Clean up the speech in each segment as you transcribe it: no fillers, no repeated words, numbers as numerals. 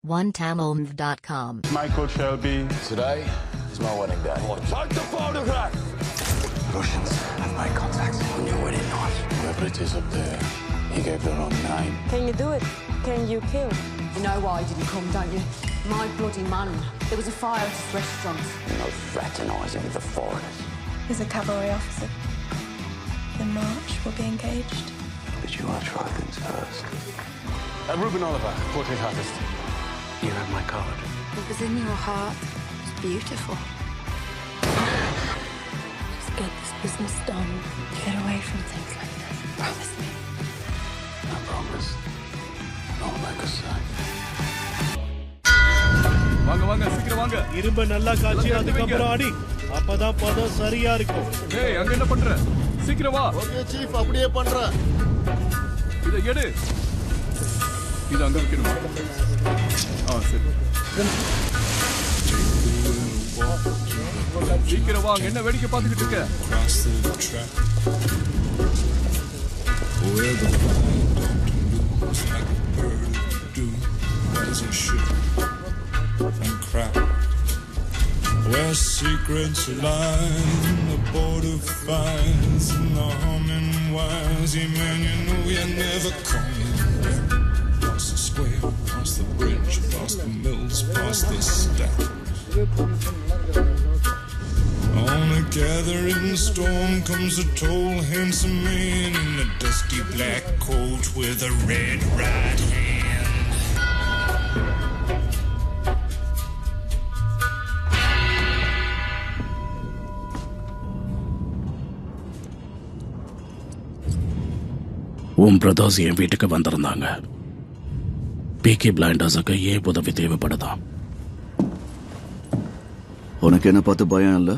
OneTamilMV.com. Michael Shelby. Today is my wedding day. Take the photograph! Russians have made contact on your wedding night. Whoever it is up there, he gave the wrong name. Can you do it? Can you kill? You know why I didn't come, don't you? My bloody man. There was a fire at his restaurant. No fraternising with the foreigners. He's a cavalry officer. The march will be engaged. But you want to try things first. Ruben Oliver, portrait artist. You have my card. What was in your heart is beautiful. Just get this business done. Get away from things like this. Promise me. I promise. I'll make a sign. வாங்க வாங்க சீக்கிரம் வாங்க. இரும்ப நல்லா காய்ச்சி அதுக்கப்புறம் அடி. அப்பதான் பதம் சரியா இருக்கும். ஏய் அங்க என்ன பண்ற? சீக்கிரம் வா. ஓகே சீஃப் அப்படியே பண்றேன். இத எடு. இது அங்க வைக்கணுமா? சரி. சீக்கிரம் வா. என்ன வேடிக்கை பார்த்துக்கிட்டு இருக்க? Where secrets lie, the border fires and the humming wires. Yeah, man, you know you're never coming back. Past the square, past the bridge, past the mills, past the stack. On a gathering storm comes a tall, handsome man in a dusty black coat with a red right hand. உன் brothers என் வீட்டுக்கு வந்திருந்தாங்க. பீக்கி பிளைண்டர்ஸுக்கு ஏன் உதவி தேவைப்படுதான்? உனக்கு என்ன பார்த்து பயம் இல்லை?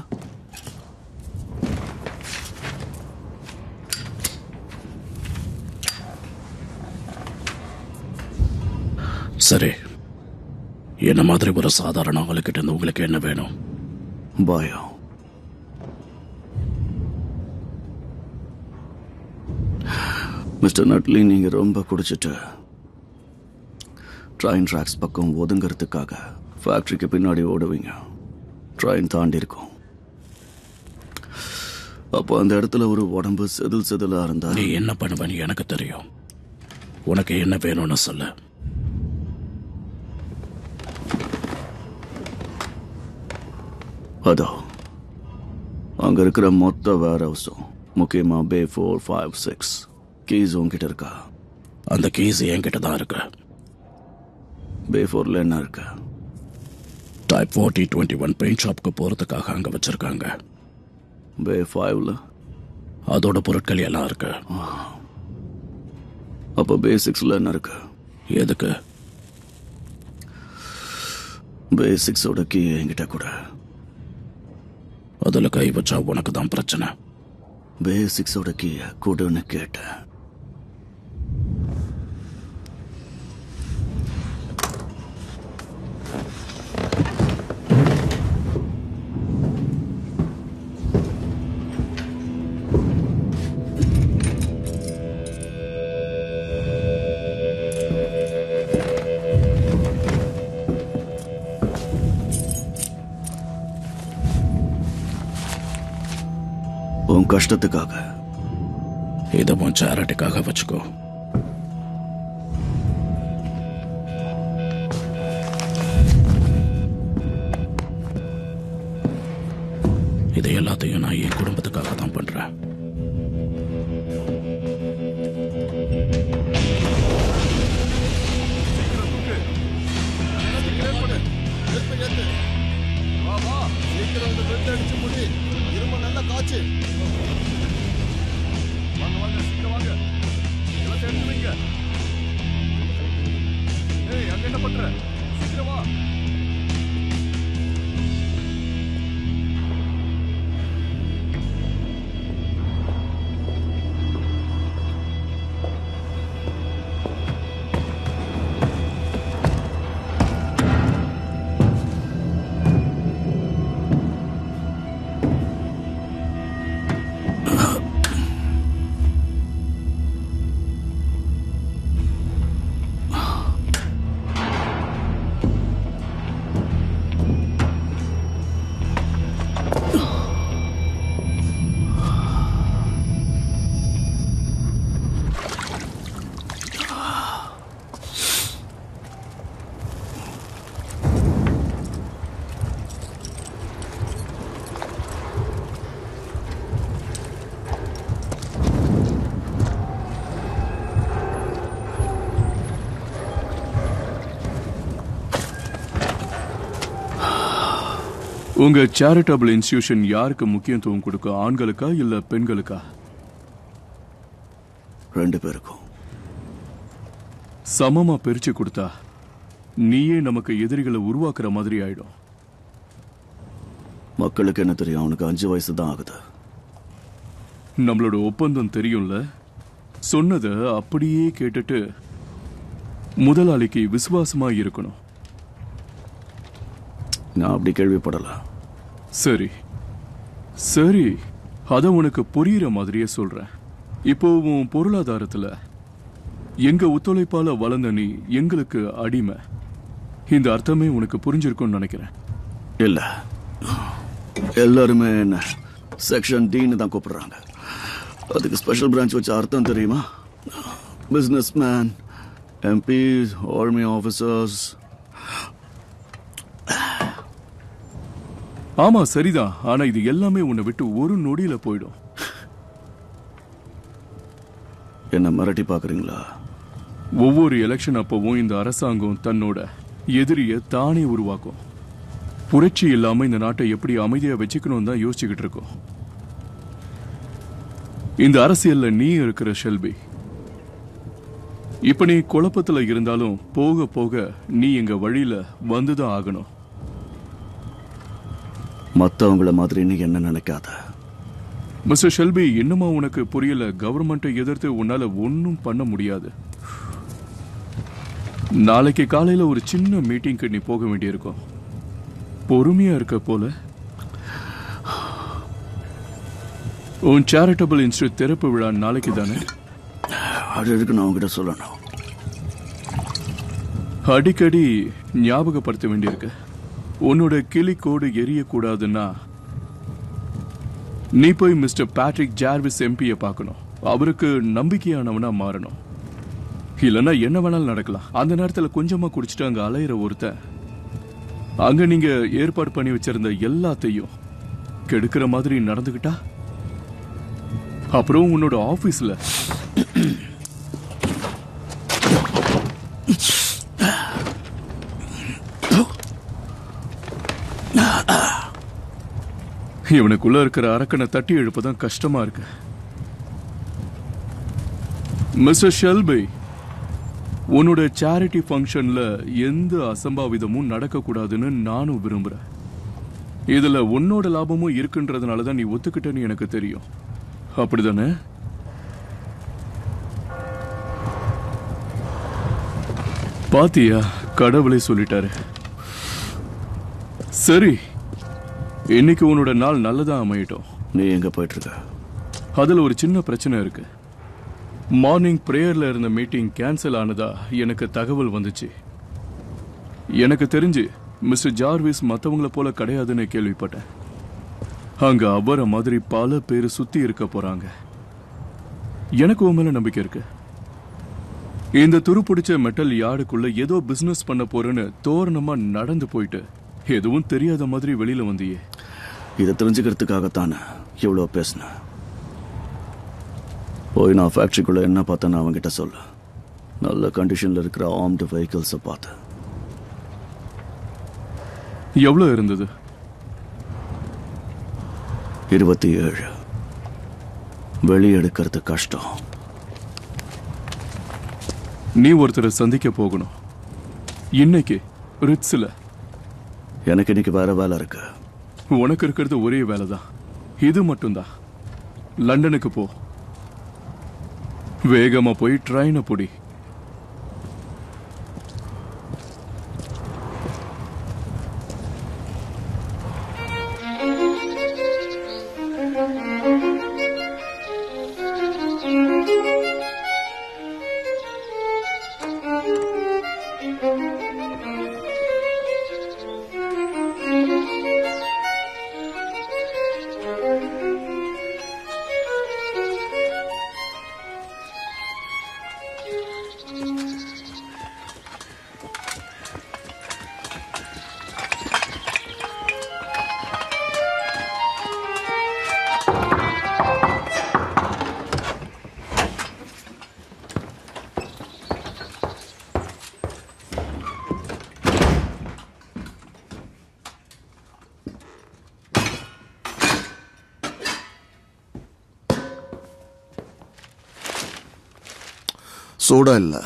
சரி, என்ன மாதிரி ஒரு சாதாரண ஆளுக்கிட்ட இருந்து உங்களுக்கு என்ன வேணும்? பயம். மிஸ்டர் நட்லி, நீங்க ரொம்ப குடிச்சிட்டு ட்ரெயின் ட்ராக்ஸ் பக்கம் ஒதுங்கிறதுக்காக ஃபேக்டரிக்கு பின்னாடி ஓடுவீங்க. ட்ரெயின் தாண்டி இருக்கும். அப்போ அந்த இடத்துல ஒரு உடம்பு செதில் செதிலா இருந்தா நீ என்ன பண்ணுவேன்னு எனக்கு தெரியும். உனக்கு என்ன வேணும்னு சொல்லு. அதோ அங்க இருக்கிற மொத்த வேர் ஹவுஸும், முக்கியமா பே 456 கீஸ் உங்ககிட்ட இருக்கா? அந்த கீஸ் என்கிட்ட தான் இருக்கு. பே 4ல என்ன இருக்கு? டைப் 4021 பெயிண்ட் ஷாப்க்கு போறதுக்காக அங்க வச்சிருக்காங்க. பே 5ல அதோட பொருட்கள் எல்லாம் இருக்கு. அப்ப பே 6ல என்ன இருக்கு? எதுக்கு? பே 6ஓட கீ என்கிட்ட கூட. அதுல கை வச்சா உனக்கு தான் பிரச்சனை. பே 6ஓட கீய கூடன்னு கேட்டேன். உன் கஷ்டத்துக்காக. இதை உன் சேரிட்டிக்காக வச்சுக்கோ. இது எல்லாத்தையும் நான் என் குடும்பத்துக்காக தான் பண்றேன். என்ன பண்ற? சீக்கிரம் வா. உங்க சேரிட்டபிள் இன்ஸ்டிடியூஷன் யாருக்கு முக்கியத்துவம் கொடுக்கும், ஆண்களுக்கா இல்ல பெண்களுக்கா? ரெண்டு பேருக்கும் சமமா பிரிச்சு கொடுத்தா நீயே நமக்கு எதிரிகளை உருவாக்குற மாதிரி ஆயிடும். மக்களுக்கு என்ன தெரியும்? அவனுக்கு 5 வயசு தான் ஆகுது. நம்மளோட ஒப்பந்தம் தெரியும்ல. சொன்னதை அப்படியே கேட்டுட்டு முதலாளிக்கு விசுவாசமா இருக்கணும். நான் அப்படி கேள்விப்படல. சரி சரி, அத உனக்கு புரியுற மாதிரியே சொல்றேன். இப்போ உன் பொருளாதாரத்துல எங்க ஒத்துழைப்பால வளர்ந்த நீ எங்களுக்கு அடிமை. இந்த அர்த்தமே உனக்கு புரிஞ்சிருக்கும்னு நினைக்கிறேன். இல்ல, எல்லாருமே என்ன செக்ஷன் டின்னு தான் கூப்பிடுறாங்க. அதுக்கு ஸ்பெஷல் பிரான்ச் வச்ச அர்த்தம் தெரியுமா? Business man, MPs, army officers. ஆமா சரிதான், ஆனா இது எல்லாமே உன்னை விட்டு ஒரு நொடியில போயிடும். என்ன மிரட்டி பாக்குறீங்களா? ஒவ்வொரு எலெக்ஷன் அப்பவும் இந்த அரசாங்கம் தன்னோட எதிரிய தானே உருவாக்கும். புரட்சி இல்லாம இந்த நாட்டை எப்படி அமைதியா வச்சுக்கணும் தான் யோசிச்சுக்கிட்டு இருக்கோம். இந்த அரசியல்ல நீ இருக்கிற ஷெல்பி. இப்ப நீ குழப்பத்துல இருந்தாலும் போக போக நீ எங்க வழியில வந்துதான் ஆகணும். மத்தவங்கள மாதிரி நீ என்ன நினைக்காத. மிஸ்டர் ஷெல்பி, இன்னுமா உனக்கு புரியல? கவர்மெண்ட்டை எதிர்த்து உன்னால ஒன்னும் பண்ண முடியாது. நாளைக்கு காலையில ஒரு சின்ன மீட்டிங்க்கு நீ போக வேண்டியிருக்கும். பொறுமையா இருக்க போல. உன் சேரிட்டபிள் இன்ஸ்டிடியூட் திறப்பு விழா நாளைக்கு தானே? அது எதுக்கு நான் உங்ககிட்ட சொல்லணும்? அடிக்கடி ஞாபகப்படுத்த வேண்டியிருக்கு. உன்னோட கிளிக்கோடு எரியக்கூடாதுன்னா நீ போய் மிஸ்டர் பேட்ரிக் ஜார்விஸ் எம்பியை பார்க்கணும். அவருக்கு நம்பிக்கையானவனா மாறணும். இல்லைன்னா என்ன வேணாலும் நடக்கலாம். அந்த நேரத்தில் கொஞ்சமா குடிச்சிட்டு அங்க அலையிற ஒருத்தன் அங்க நீங்க ஏற்பாடு பண்ணி வச்சிருந்த எல்லாத்தையும் கெடுக்கிற மாதிரி நடந்துகிட்டா, அப்புறம் உன்னோட ஆபீஸ்ல இவனுக்குள்ள இருக்கிற அரக்கனை தட்டி எழுப்பதான் கஷ்டமா இருக்கு. மிஸ்டர் ஷெல்பி, உன்னோட சேரிட்டி ஃபங்க்ஷன்ல எந்த அசம்பாவிதமும் நடக்கக்கூடாதுன்னு நானும் விரும்புறேன். இதுல உன்னோட லாபமும் இருக்குன்றதுனாலதான் நீ ஒத்துக்கிட்டேன்னு எனக்கு தெரியும். அப்படிதானே? பாத்தியா, கடவுளே சொல்லிட்டாரு. சரி, இன்னைக்கு உன்னோட நாள் நல்லதா அமையட்டும். நீ எங்க போயிட்டு இருக்க? அதுல ஒரு சின்ன பிரச்சனை இருக்கு. மார்னிங் பிரேயர்ல இருந்த மீட்டிங் கேன்சல் ஆனதா எனக்கு தகவல் வந்துச்சு. எனக்கு தெரிஞ்சு மிஸ்டர் ஜார்விஸ் மற்றவங்களை போல கிடையாதுன்னு கேள்விப்பட்டேன். அங்க அவரை மாதிரி பல பேர் சுத்தி இருக்க போறாங்க. எனக்கு உன் மேல நம்பிக்கை இருக்கு. இந்த துருப்பிடிச்ச மெட்டல் யார்டுக்குள்ள ஏதோ பிசினஸ் பண்ண போறேன்னு தோரணமா நடந்து போயிட்டு எதுவும் தெரியாத மாதிரி வெளியில வந்தியே. இதை தெரிஞ்சுக்கிறதுக்காகத்தானே இவ்வளோ பேசினேன். போய் நான் ஃபேக்டரிக்குள்ள என்ன பார்த்தேன்னு அவங்ககிட்ட சொல்லு. நல்ல கண்டிஷன்ல இருக்கிற ஆர்ம்டு வெஹிக்கிள்ஸை பார்த்தேன். எவ்வளவு இருந்தது? 27. வெளியெடுக்கிறது கஷ்டம். நீ ஒருத்தரை சந்திக்க போகணும் இன்னைக்கு ரிட்ஸ்ல. எனக்கு இன்னைக்கு வேற வேலை இருக்கு. உனக்கு இருக்கிறது ஒரே வேலைதான், இது மட்டும்தான். லண்டனுக்கு போ, வேகமா போய் ட்ரெயினை புடி. சூடா இல்ல.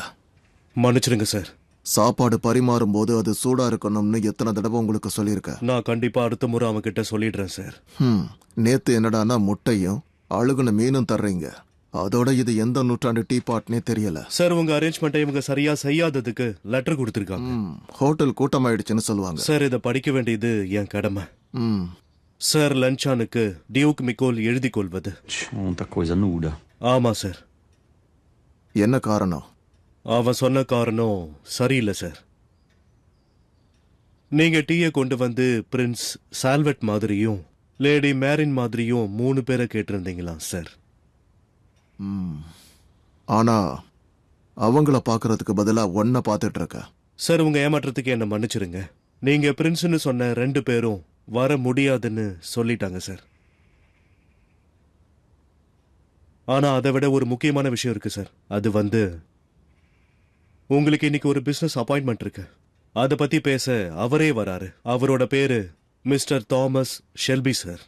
மன்னிச்சிடுங்க சார். சாப்பாடு பரிமாறும் போது அது சூடா இருக்கணும்னு எத்தனை தடவை உங்களுக்கு சொல்லியிருக்க? நான் கண்டிப்பா அடுத்த முறை அவன்கிட்ட சொல்லிடுறேன் சார். நேத்து என்னடானா முட்டையும் அழுகுன மீனும் தர்றீங்க. அதோட இது எந்த நூற்றாண்டு டீ பாட்னே தெரியல. சார் உங்க அரேஞ்ச்மெண்ட்டை இவங்க சரியா செய்யாததுக்கு லெட்டர் கொடுத்திருக்காங்க. ஹோட்டல் கூட்டமாயிடுச்சுன்னு சொல்லுவாங்க. சார் இதை படிக்க வேண்டியது என் கடமை. சார் லஞ்சானுக்கு டியூக் மிக்கோல் எழுதி கொள்வது. ஆமா சார். என்ன காரணம்? அவன் சொன்ன காரணம் சரியில்லை சார். நீங்க டீயை கொண்டு வந்து பிரின்ஸ் சால்வெட் மாதிரியும் லேடி மேரின் மாதிரியும் 3 பேரை கேட்டிருந்தீங்களா சார்? ஆனா அவங்கள பாக்குறதுக்கு பதிலா ஒன்ன பாத்துட்டு இருக்க. சார் உங்க ஏமாற்றத்துக்கு என்ன மன்னிச்சிருங்க. நீங்க பிரின்ஸ்னு சொன்ன 2 பேரும் வர முடியாதுன்னு சொல்லிட்டாங்க சார். ஆனா அதை விட ஒரு முக்கியமான விஷயம் இருக்கு சார். அது உங்களுக்கு இன்னைக்கு ஒரு பிசினஸ் அப்பாயின்மெண்ட் இருக்கு. அதை பத்தி பேச அவரே வராரு. அவரோட பேரு மிஸ்டர் தாமஸ் ஷெல்பி சார்.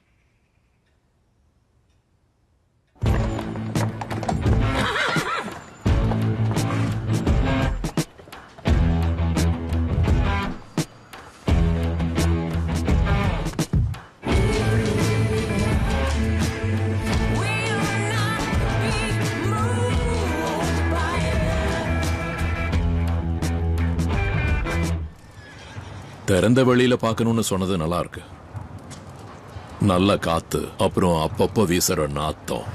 திறந்த வெளியில பார்க்கணும்னு சொன்னது நல்லா இருக்கு. நல்ல காத்து, அப்புறம் அப்பப்போ வீசுற நாத்தம்.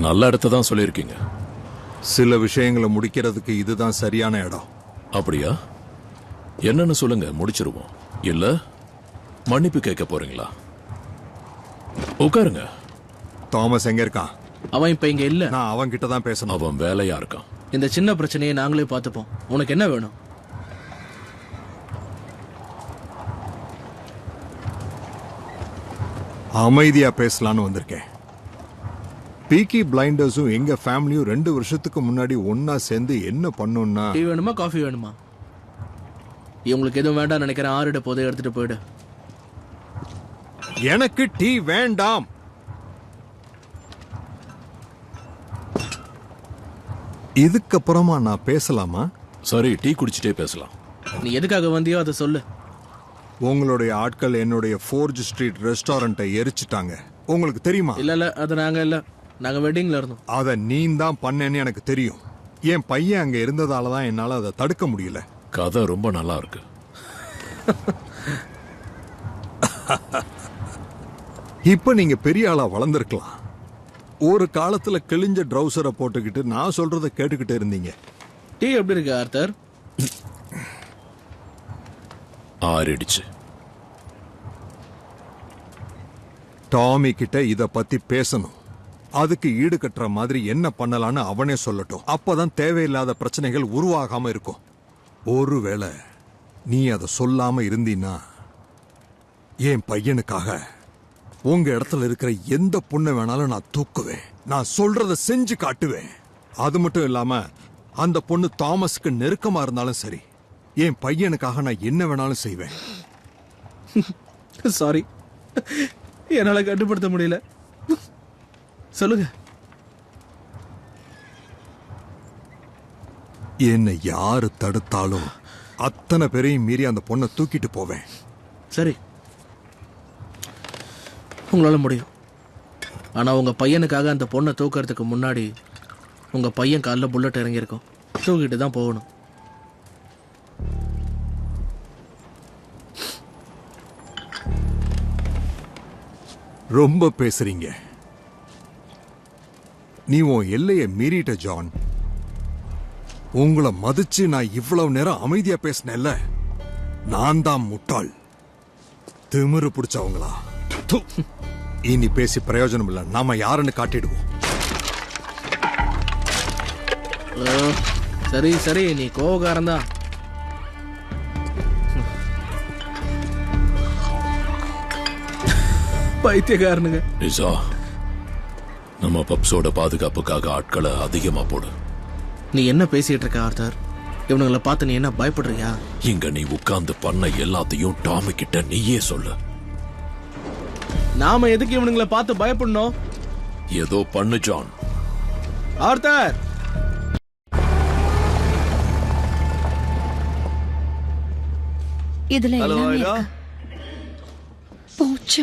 நல்ல இடத்த தான் சொல்லியிருக்கீங்க. சில விஷயங்களை முடிக்கிறதுக்கு இதுதான் சரியான இடம். அப்படியா? என்னன்னு சொல்லுங்க, முடிச்சிருவோம். இல்ல மன்னிப்பு கேட்க போறீங்களா? உட்காருங்க. தாமஸ் எங்க இருக்கான்? அவன் இப்ப இங்க இல்ல. நான் அவன் கிட்ட தான் பேசணும். அவன் வேலையா இருக்கான். இந்த சின்ன பிரச்சனையை நாங்களே பார்த்துப்போம். உனக்கு என்ன வேணும்? அமைதியா பேசலான்னு வந்திருக்கேன். பீக்கி பிளைண்டர்ஸும் எங்க ஃபேமிலியும் 2 வருஷத்துக்கு முன்னாடி ஒன்னா சேர்ந்து என்ன பண்ணோம்னா. டீ வேணுமா காஃபி வேணுமா? இவங்களுக்கு எதுவும் வேண்டாம் நினைக்கிறேன். ஆறிட போதை எடுத்துட்டு போயிடு. எனக்கு டீ வேண்டாம். இதுக்கப்புறமா நான் பேசலாமா? சரி, டீ குடிச்சிட்டே பேசலாம். நீ எதுக்காக வந்தியோ அதை சொல்லு. உங்களுடைய ஆட்கள் என்னுடைய 4th ஸ்ட்ரீட் ரெஸ்டாரண்ட்டை எரிச்சிட்டாங்க. உங்களுக்கு தெரியுமா? இல்ல அது நாங்க வெட்டிங்ல இருந்தோம். அத நீ தான் பண்ணேன்னு எனக்கு தெரியும். என் பையன் அங்க இருந்ததால தான் என்னால அதை தடுக்க முடியல. கதை ரொம்ப நல்லா இருக்கு. இப்ப நீங்க பெரிய ஆளா வளர்ந்துருக்கலாம். ஒரு காலத்துல கிழிஞ்ச ட்ரௌசரை போட்டுக்கிட்டு நான் சொல்றத கேட்டுக்கிட்டு இருந்தீங்க. டீ எப்படி இருக்கு ஆர்த்தர்? ஆறிடுச்சு. டாமி கிட்ட இத பத்தி பேசணும். அதுக்கு ஈடு கட்டுற மாதிரி என்ன பண்ணலான்னு அவனே சொல்லட்டும். அப்பதான் தேவையில்லாத பிரச்சனைகள் உருவாகாம இருக்கும். ஒருவேளை நீ அதை சொல்லாம இருந்தீன்னா என் பையனுக்காக உங்க இடத்துல இருக்கிற எந்த பொண்ணை வேணாலும் நான் தூக்குவேன். நான் சொல்றத செஞ்சு காட்டுவேன். அது மட்டும் இல்லாம அந்த பொண்ணு தாமஸ்க்கு நெருக்கமா இருந்தாலும் சரி, என் பையனுக்காக நான் என்ன வேணாலும் செய்வேன். சாரி, என்னால கட்டுப்படுத்த முடியல. சொல்லுங்க. என்னை யாரு தடுத்தாலும் அத்தனை பேரையும் மீறி அந்த பொண்ணை தூக்கிட்டு போவேன். சரி, உங்களால முடியும். ஆனா உங்க பையனுக்காக அந்த பொண்ணை தூக்கிறதுக்கு முன்னாடி உங்க பையன் காலில் புல்லட் இறங்கியிருக்கும். தூக்கிட்டு தான் போகணும். ரொம்ப பேசுறீங்க. நீ உன் எல்லையை மீறிட்ட ஜான். உங்களை மதிச்சு நான் இவ்வளவு நேரம் அமைதியா பேசினேன்ல, நான் தான் முட்டாள். திமிரு பிடிச்சவங்களா? இனி பேசி பிரயோஜனம் இல்ல. நாம யாருன்னு காட்டிடுவோம். சரி, நீ கோவக்காரன் தான். பைத்தியக்காரனுங்க. ரிசா, நம்ம பப்ஸோட பாதுகாப்புக்காக ஆட்களை அதிகமா போடு. நீ என்ன பேசிட்டு இருக்க ஆர்த்தர்? இவனுங்களை பார்த்து நீ என்ன பயப்படுறியா? இங்க நீ உட்கார்ந்து பண்ண எல்லாத்தையும் டாமி கிட்ட நீயே சொல்லு. நாம எதுக்கு இவனுங்களை பார்த்து பயப்படணும்? ஏதோ பண்ணு ஜான். ஆர்த்தர் இதுல ஹலோ எல்லாமே ஐடா. இருக்கு. போச்சு.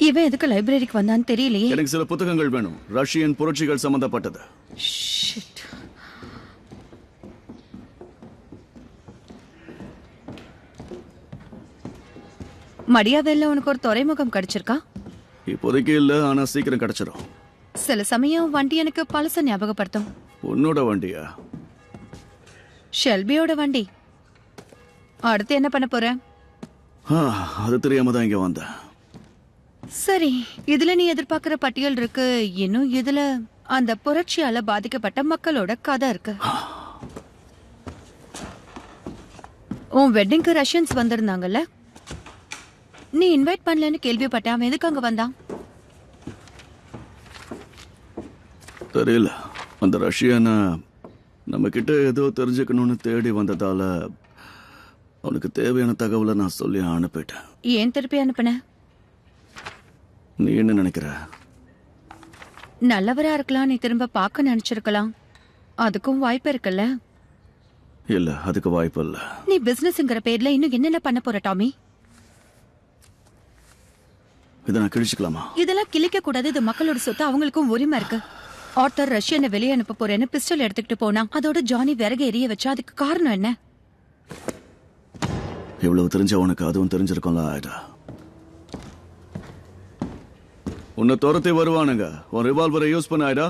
இவன் எதுக்கு லைப்ரரிக்கு வந்தான்னு தெரியலையே. எனக்கு சில புத்தகங்கள் வேணும், ரஷ்யன் புரட்சிகள் சம்பந்தப்பட்டது. Shit. மடியாவேல்ல உனக்கு ஒரு துறைமுகம் கிடைச்சிருக்கா? இப்போதைக்கு இல்ல, ஆனா சீக்கிரம் கிடைச்சிடும். சில சமயம் வண்டி எனக்கு பழச ஞாபகப்படுத்தும். உன்னோட வண்டியா? ஷெல்பியோட வண்டி. அடுத்து என்ன பண்ண போற? அது தெரியாம தான் இங்க வந்தேன். சரி, இதுல நீ எதிர்பார்க்கிற பட்டியல் இருக்கு. இன்னும் இதுல அந்த புரட்சியால பாதிக்கப்பட்ட மக்களோட கதை இருக்கு. உன் வெட்டிங்க்கு ரஷ்யன்ஸ் வந்திருந்தாங்கல்ல, நீ இன்வைட் பண்ணலன்னு கேள்விப்பட்டேன். அவன் எதுக்கு அங்க வந்தான்? தெரியல, அந்த ரஷ்யனை நம்ம கிட்ட ஏதோ தெரிஞ்சுக்கணும்னு தேடி வந்ததால அவனுக்கு தேவையான தகவலை நான் சொல்லி அனுப்பிட்டேன். ஏன் திருப்பி அனுப்புன? நீ என்ன நினைக்கிற? நல்லவரா இருக்கலாம், நீ திரும்ப பார்க்க நினைச்சிருக்கலாம். அதுக்கும் வாய்ப்பு இருக்குல்ல. இல்ல, அதுக்கு வாய்ப்பு இல்ல. நீ பிசினஸ்ங்கிற பேர்ல இன்னும் என்னென்ன பண்ண போற டாமி? இதை நான் கிழிச்சுக்கலாமா? இதெல்லாம் கிழிக்க கூடாது. இது மக்களோட சொத்து, அவங்களுக்கும் உரிமை இருக்கு. ஆர்த்தர் ரஷ்யனை வெளியே அனுப்ப போறேன்னு பிஸ்டல் எடுத்துக்கிட்டு போனா, அதோட ஜானி விறகு எரிய வச்சா, அதுக்கு காரணம் என்ன? இவ்வளவு தெரிஞ்ச உனக்கு அதுவும் தெரிஞ்சிருக்கும்ல ஆயிடா. உன்னை துரத்தி வருவானுங்க, உன் ரிவால்வரை யூஸ் பண்ண ஆயிடா.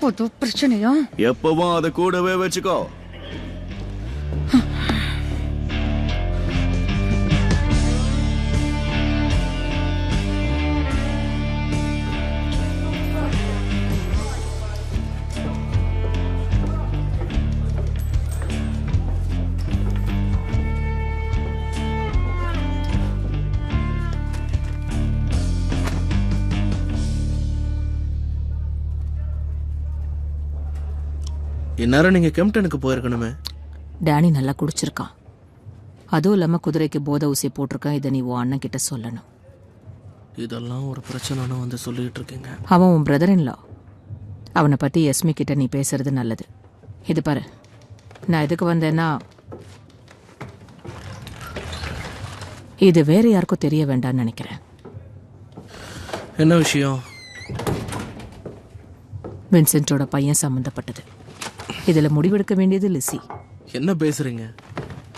புது பிரச்சனையா? எப்பவும் அதை கூடவே வச்சுக்கோ. இந்நேரம் நீங்க கெம்டனுக்கு போயிருக்கணுமே. டேனி நல்லா குடிச்சிருக்கான். அதுவும் இல்லாம குதிரைக்கு போதை ஊசி போட்டிருக்கான். இதை நீ உன் அண்ணன் கிட்ட சொல்லணும். இதெல்லாம் ஒரு பிரச்சனைன்னு வந்து சொல்லிட்டு இருக்கீங்க. அவன் உன் பிரதர் இன்லா. அவனை பத்தி எஸ்மி கிட்ட நீ பேசுறது நல்லது. இது பாரு, நான் எதுக்கு வந்தேன்னா, இது வேற யாருக்கும் தெரிய வேண்டாம்னு நினைக்கிறேன். என்ன விஷயம்? வின்சென்ட்டோட பையன் சம்பந்தப்பட்டது. இதுல முடிவெடுக்க வேண்டியது லிசி. என்ன பேசுறீங்க?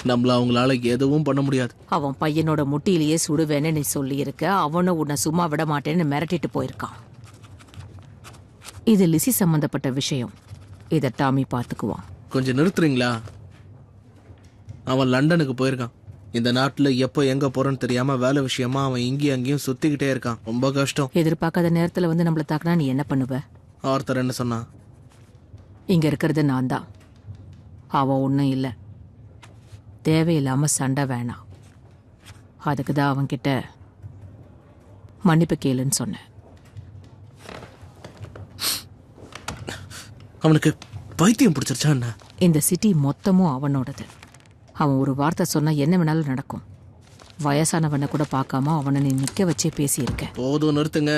நம்மள அவங்களால எதுவும் பண்ண முடியாது. அவன் பையனோட முட்டியிலேயே சுடுவேன்னு நீ சொல்லியிருக்க. அவனும் உன்னை சும்மா விட மாட்டேன்னு மிரட்டிட்டு போயிருக்கான். இது லிசி சம்பந்தப்பட்ட விஷயம். இதை டாமி பார்த்துக்குவான். கொஞ்சம் நிறுத்துறீங்களா? அவன் லண்டனுக்கு போயிருக்கான். இந்த நாட்டுல எப்போ எங்க போறன்னு தெரியாம வேலை விஷயமா அவன் இங்கேயும் அங்கேயும் சுத்திக்கிட்டே இருக்கான். ரொம்ப கஷ்டம். எதிர்பார்க்காத நேரத்துல வந்து நம்மள தாக்குனா நீ என்ன பண்ணுவ? ஆர்த்தர் என்ன சொன்னா? இங்க இருக்கிறது நான் தான். அவன் ஒன்றும் இல்லை. தேவையில்லாம சண்டை வேணாம். அதுக்கு தான் அவன்கிட்ட மன்னிப்பு கேளுன்னு சொன்னேன். அவனுக்கு பைத்தியம் பிடிச்சிருச்சா என்ன? இந்த சிட்டி மொத்தமும் அவனோடது. அவன் ஒரு வார்த்தை சொன்னா என்ன வேணாலும் நடக்கும். வயசானவனை கூட பார்க்காம அவனை நீ நிக்க வச்சே பேசியிருக்க. போதும், நிறுத்துங்க.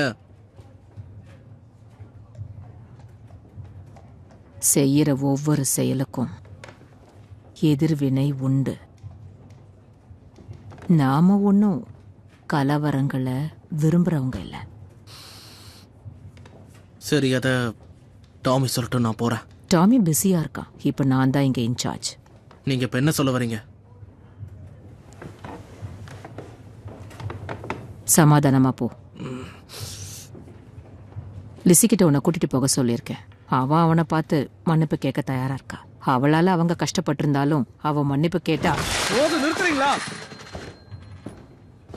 செய்யற ஒவ்வொரு செயலுக்கும் எதிர்வினை உண்டு. நாம ஒன்றும் கலவரங்களை விரும்புறவங்க இல்ல. சரி, அத டாமி சொல்லட்டும், நான் போறேன். டாமி பிஸியா இருக்கான். இப்ப நான் தான் இங்க இன்சார்ஜ். நீங்க இப்ப என்ன சொல்ல வரீங்க? சமாதானமா போ. லிசிக்கிட்ட உன்னை கூட்டிட்டு போக சொல்லியிருக்கேன். அவன் அவனை பார்த்து மன்னிப்பு கேட்க தயாரா இருக்கா. அவளால அவங்க கஷ்டப்பட்டிருந்தாலும் அவன் மன்னிப்பு கேட்டா. போதும், நிறுத்துறீங்களா?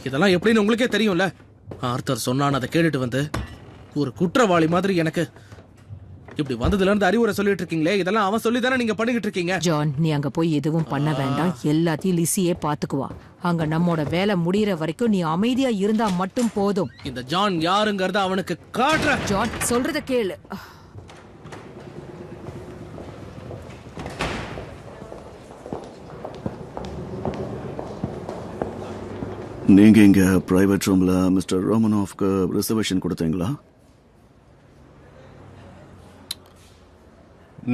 இதெல்லாம் எப்படின்னு உங்களுக்கே தெரியும்ல. ஆர்த்தர் சொன்னான், அதை கேட்டுட்டு வந்து ஒரு குற்றவாளி மாதிரி எனக்கு இப்படி வந்ததுல இருந்து அறிவுரை சொல்லிட்டு இருக்கீங்களே. இதெல்லாம் அவன் சொல்லி தானே நீங்க பண்ணிக்கிட்டு இருக்கீங்க. ஜான், நீ அங்க போய் எதுவும் பண்ண வேண்டாம். எல்லாத்தையும் லிசியே பாத்துக்குவா. அங்க நம்மோட வேலை முடியற வரைக்கும் நீ அமைதியா இருந்தா மட்டும் போதும். இந்த ஜான் யாருங்கறத அவனுக்கு காட்டுற. ஜான், சொல்றத கேளு. நீங்க இங்க பிரைவேட் ரூம்ல மிஸ்டர் ரோமனோஃப்க்கு ரிசர்வேஷன் கொடுத்தீங்களா?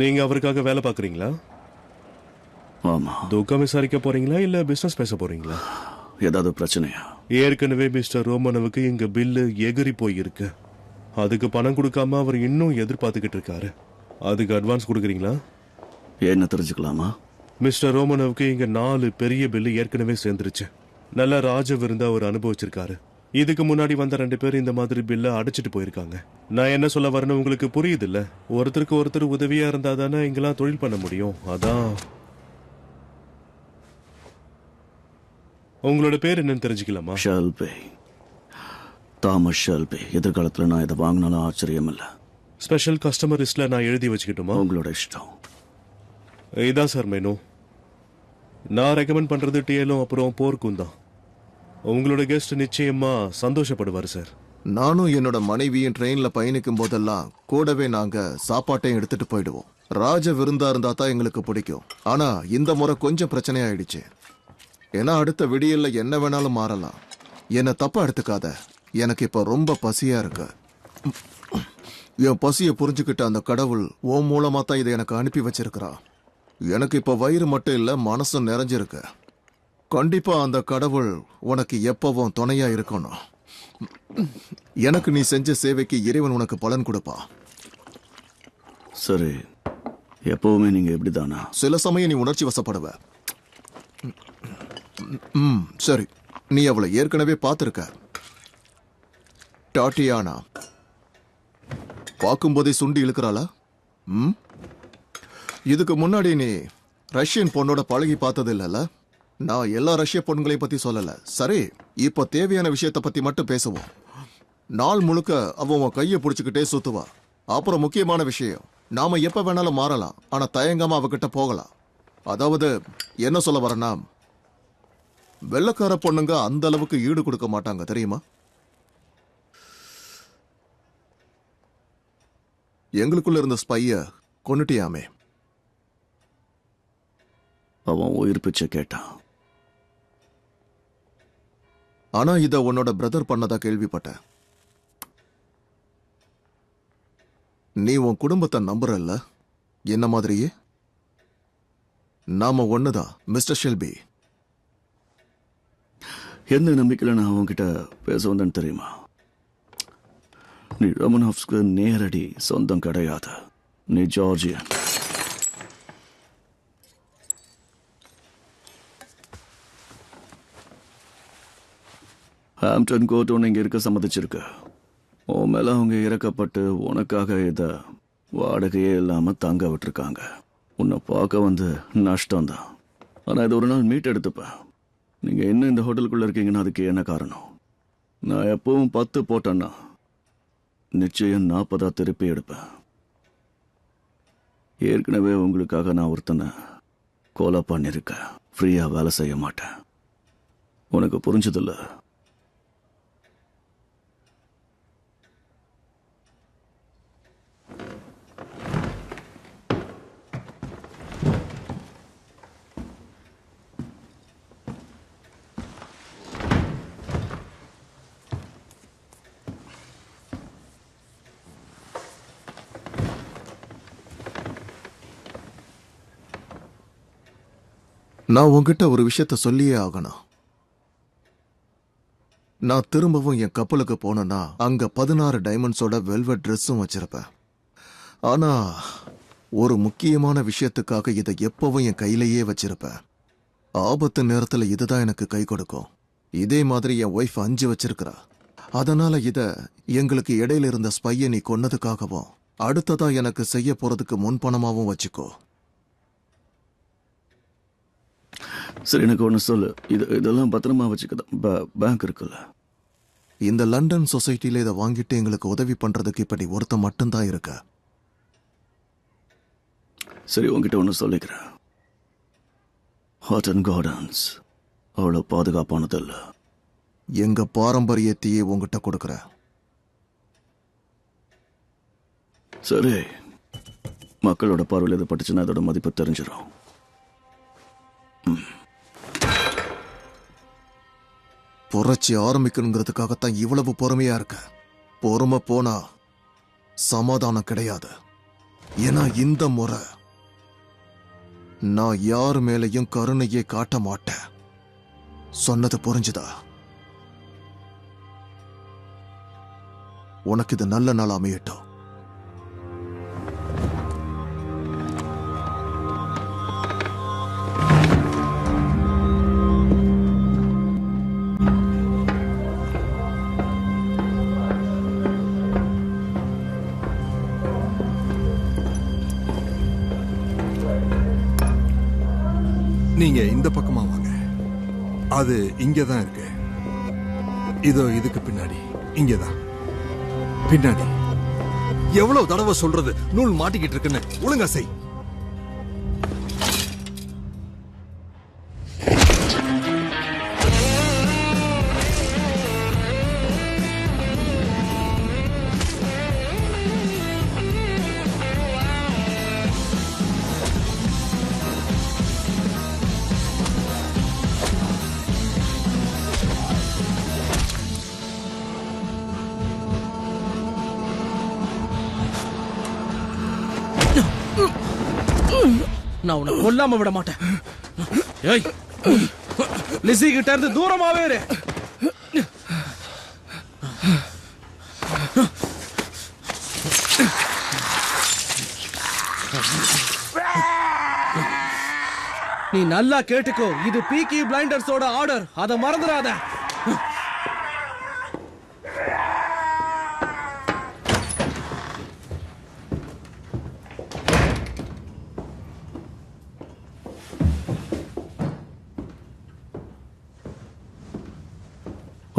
நீங்க அவருக்காக வேலை பார்க்குறீங்களா? ஆமா. ஆமா. துக்கம் விசாரிக்க போறீங்களா இல்ல பிசினஸ் பேச போறீங்களா? ஏதாவது பிரச்சனையா? ஏற்கனவே மிஸ்டர் ரோமனவுக்கு இங்க பில்லு எகிரி போயிருக்கு. அதுக்கு பணம் கொடுக்காம அவர் இன்னும் எதிர்பார்த்துக்கிட்டு இருக்காரு. அதுக்கு அட்வான்ஸ் கொடுக்குறீங்களா? என்ன தெரிஞ்சுக்கலாமா? மிஸ்டர் ரோமனவுக்கு இங்க 4 பெரிய பில்லு ஏற்கனவே சேர்ந்துருச்சு. நல்ல ராஜ விருந்து அவர் அனுபவிச்சிருக்காரு. இதுக்கு முன்னாடி வந்த 2 பேர் இந்த மாதிரி பில்ல அடைச்சிட்டு போயிருக்காங்க. நான் என்ன சொல்ல வரேன்னு உங்களுக்கு புரியுது இல்ல? ஒருத்தருக்கு ஒருத்தர் உதவியா இருந்தா தானே இங்கெல்லாம் தொழில் பண்ண முடியும். அதான். உங்களோட பேர் என்னன்னு தெரிஞ்சுக்கலாமா? Shelby, Thomas Shelby. எதிர்காலத்தில் நான் இதை வாங்கினாலும் ஆச்சரியம் இல்லை. ஸ்பெஷல் கஸ்டமர் லிஸ்ட்ல நான் எழுதி வச்சுக்கிட்டுமா? உங்களோட இஷ்டம். இதான் சார் மெனு. நான் ரெக்கமெண்ட் பண்றது டீலும் அப்புறம் போர்க்கும் தான். உங்களோட கெஸ்ட் நிச்சயமா சந்தோஷப்படுவார் சார். நானும் என்னோட மனைவியும் ட்ரெயின்ல பயணிக்கும் போதெல்லாம் கூடவே நாங்க சாப்பாட்டையும் எடுத்துட்டு போயிடுவோம். ராஜ விருந்தா இருந்தா தான் எங்களுக்கு பிடிக்கும். ஆனா இந்த முறை கொஞ்சம் பிரச்சனையாயிடுச்சு. ஏன்னா அடுத்த விடியல்ல என்ன வேணாலும் மாறலாம். என்ன தப்பா எடுத்துக்காத. எனக்கு இப்ப ரொம்ப பசியா இருக்கு. என் பசியை புரிஞ்சுக்கிட்ட அந்த கடவுள் ஓ மூலமா தான் இதை எனக்கு அனுப்பி வச்சிருக்கிறா. எனக்கு இப்ப வயிறு மட்டும் இல்ல, மனசும் நிறைஞ்சிருக்கு. கண்டிப்பா அந்த கடவுள் உனக்கு எப்பவும் துணையா இருக்கணும். எனக்கு நீ செஞ்ச சேவைக்கு இறைவன் உனக்கு பலன் கொடுப்பா. சரி, எப்பவுமே நீங்க எப்படிதானா? சில சமயம் நீ உணர்ச்சி வசப்படுவ. சரி, நீ அவளை ஏற்கனவே பார்த்திருக்க. டாட்டியானா பார்க்கும்போதே சுண்டி இழுக்கிறாளா? இதுக்கு முன்னாடி நீ ரஷ்யன் பொண்ணோட பழகி பார்த்தது இல்லைல்ல? நான் எல்லா ரஷ்ய பொண்ணுங்களையும் பத்தி சொல்லல. சரி, இப்ப தேவையான விஷயத்தை பத்தி மட்டும் பேசுவோம். நாள் முழுக்க அவன் கையை பிடிச்சுக்கிட்டே சுத்துவா. அப்புறம் முக்கியமான விஷயம், நாம எப்ப வேணாலும் மாறலாம், ஆனா தயங்காம அவகிட்ட போகலாம். அதாவது என்ன சொல்ல வரேன்னா, வெள்ளக்கார பொண்ணுங்க அந்த அளவுக்கு ஈடு கொடுக்க மாட்டாங்க, தெரியுமா? எங்களுக்குள்ள இருந்த ஸ்பைய கொன்னுட்டியாமே. அவன் உயிர் பிச்சை கேட்டான். ஆனா இத உன்னோட பிரதர் பண்ணதா கேள்விப்பட்டேன். நீ உன் குடும்பத்தை நம்புறல்ல? என்ன மாதிரியே நாம ஒண்ணுதான் மிஸ்டர் ஷெல்பி. எந்த நம்பிக்கையில நான் அவன்கிட்ட பேச வந்தேன்னு தெரியுமா? நீ ரோமனோவ்ஸ்க்கு நேரடி சொந்தம் கிடையாது. நீ ஜார்ஜியன். ஹாம்ப்டன் கோர்ட் உன்னை இங்க இருக்க சம்மதிச்சிருக்கு. உன் மேல அவங்க இறக்கப்பட்டு உனக்காக இத வாடகையே இல்லாம தங்க விட்டுருக்காங்க. உன்னை பார்க்க வந்து நஷ்டம்தான். ஆனா இது ஒரு நாள் மீட் எடுத்துப்பேன். நீங்க இன்னும் இந்த ஹோட்டலுக்குள்ள இருக்கீங்கன்னா அதுக்கு என்ன காரணம்? நான் எப்பவும் 10 போட்டேன்னா நிச்சயம் 40 திருப்பி எடுப்பேன். ஏற்கனவே உங்களுக்காக நான் ஒருத்தனை கொலை பண்ணிருக்கேன். ஃப்ரீயா வேலை செய்ய மாட்டேன். உனக்கு புரிஞ்சதில்ல? நான் உங்ககிட்ட ஒரு விஷயத்த சொல்லியே ஆகணும். நான் திரும்பவும் என் கப்பலுக்கு போனேன்னா அங்க 16 டைமண்ட்ஸோட வெல்வெட் ட்ரெஸ்ஸும் வச்சிருப்பேன். ஆனா ஒரு முக்கியமான விஷயத்துக்காக இதை எப்பவும் என் கையிலேயே வச்சிருப்பேன். ஆபத்து நேரத்துல இதுதான் எனக்கு கை கொடுக்கும். இதே மாதிரி என் ஒய்ஃப் 5 வச்சிருக்கிறா. அதனால இத எங்களுக்கு இடையில இருந்த ஸ்பையை நீ கொன்னதுக்காகவும் அடுத்ததா எனக்கு செய்ய போறதுக்கு முன்பணமாவும் வச்சுக்கோ. சரி, எனக்கு ஒன்று சொல்லு. இதெல்லாம் பத்திரமா வச்சுக்கதான் பேங்க் இருக்குல்ல? இந்த லண்டன் சொசைட்டில இதை வாங்கிட்டு எங்களுக்கு உதவி பண்றதுக்கு இப்படி ஒருத்த மட்டும்தான் இருக்க. சரி, உங்ககிட்ட ஒன்று சொல்லிக்கிறேன். ஹாட்டன் கார்டன்ஸ் அவ்வளோ பாதுகாப்பானது இல்ல. எங்க பாரம்பரியத்தையே உங்ககிட்ட கொடுக்கற. சரி, மக்களோட பார்வையில் எது பட்டுச்சுன்னா அதோட மதிப்பு தெரிஞ்சிடும். புரட்சி ஆரம்பிக்கணுங்கிறதுக்காகத்தான் இவ்வளவு பொறுமையா இருக்க. பொறுமை போனா சமாதானம் கிடையாது. ஏன்னா இந்த முறை நான் யார் மேலையும் கருணையே காட்ட மாட்டேன். சொன்னது புரிஞ்சுதா? உனக்கு இது நல்ல நாள் அமையட்டும். நீங்க இந்த பக்கமா வாங்க. அது இங்கதான் இருக்கு. இதோ இதுக்கு பின்னாடி. இங்கதான் பின்னாடி. எவ்வளவு தடவை சொல்றது நூல் மாட்டிக்கிட்டு இருக்குன்னு? ஒழுங்கா செய். நான் உன்னை கொல்லாம விட மாட்டேன். ஏய், லிஸி கிட்ட இருந்து தூரமாவே இரு. நீ நல்லா கேட்டுக்கோ, இது பீக்கி பிளைண்டர்ஸோட ஆர்டர். அதை மறந்துடாத.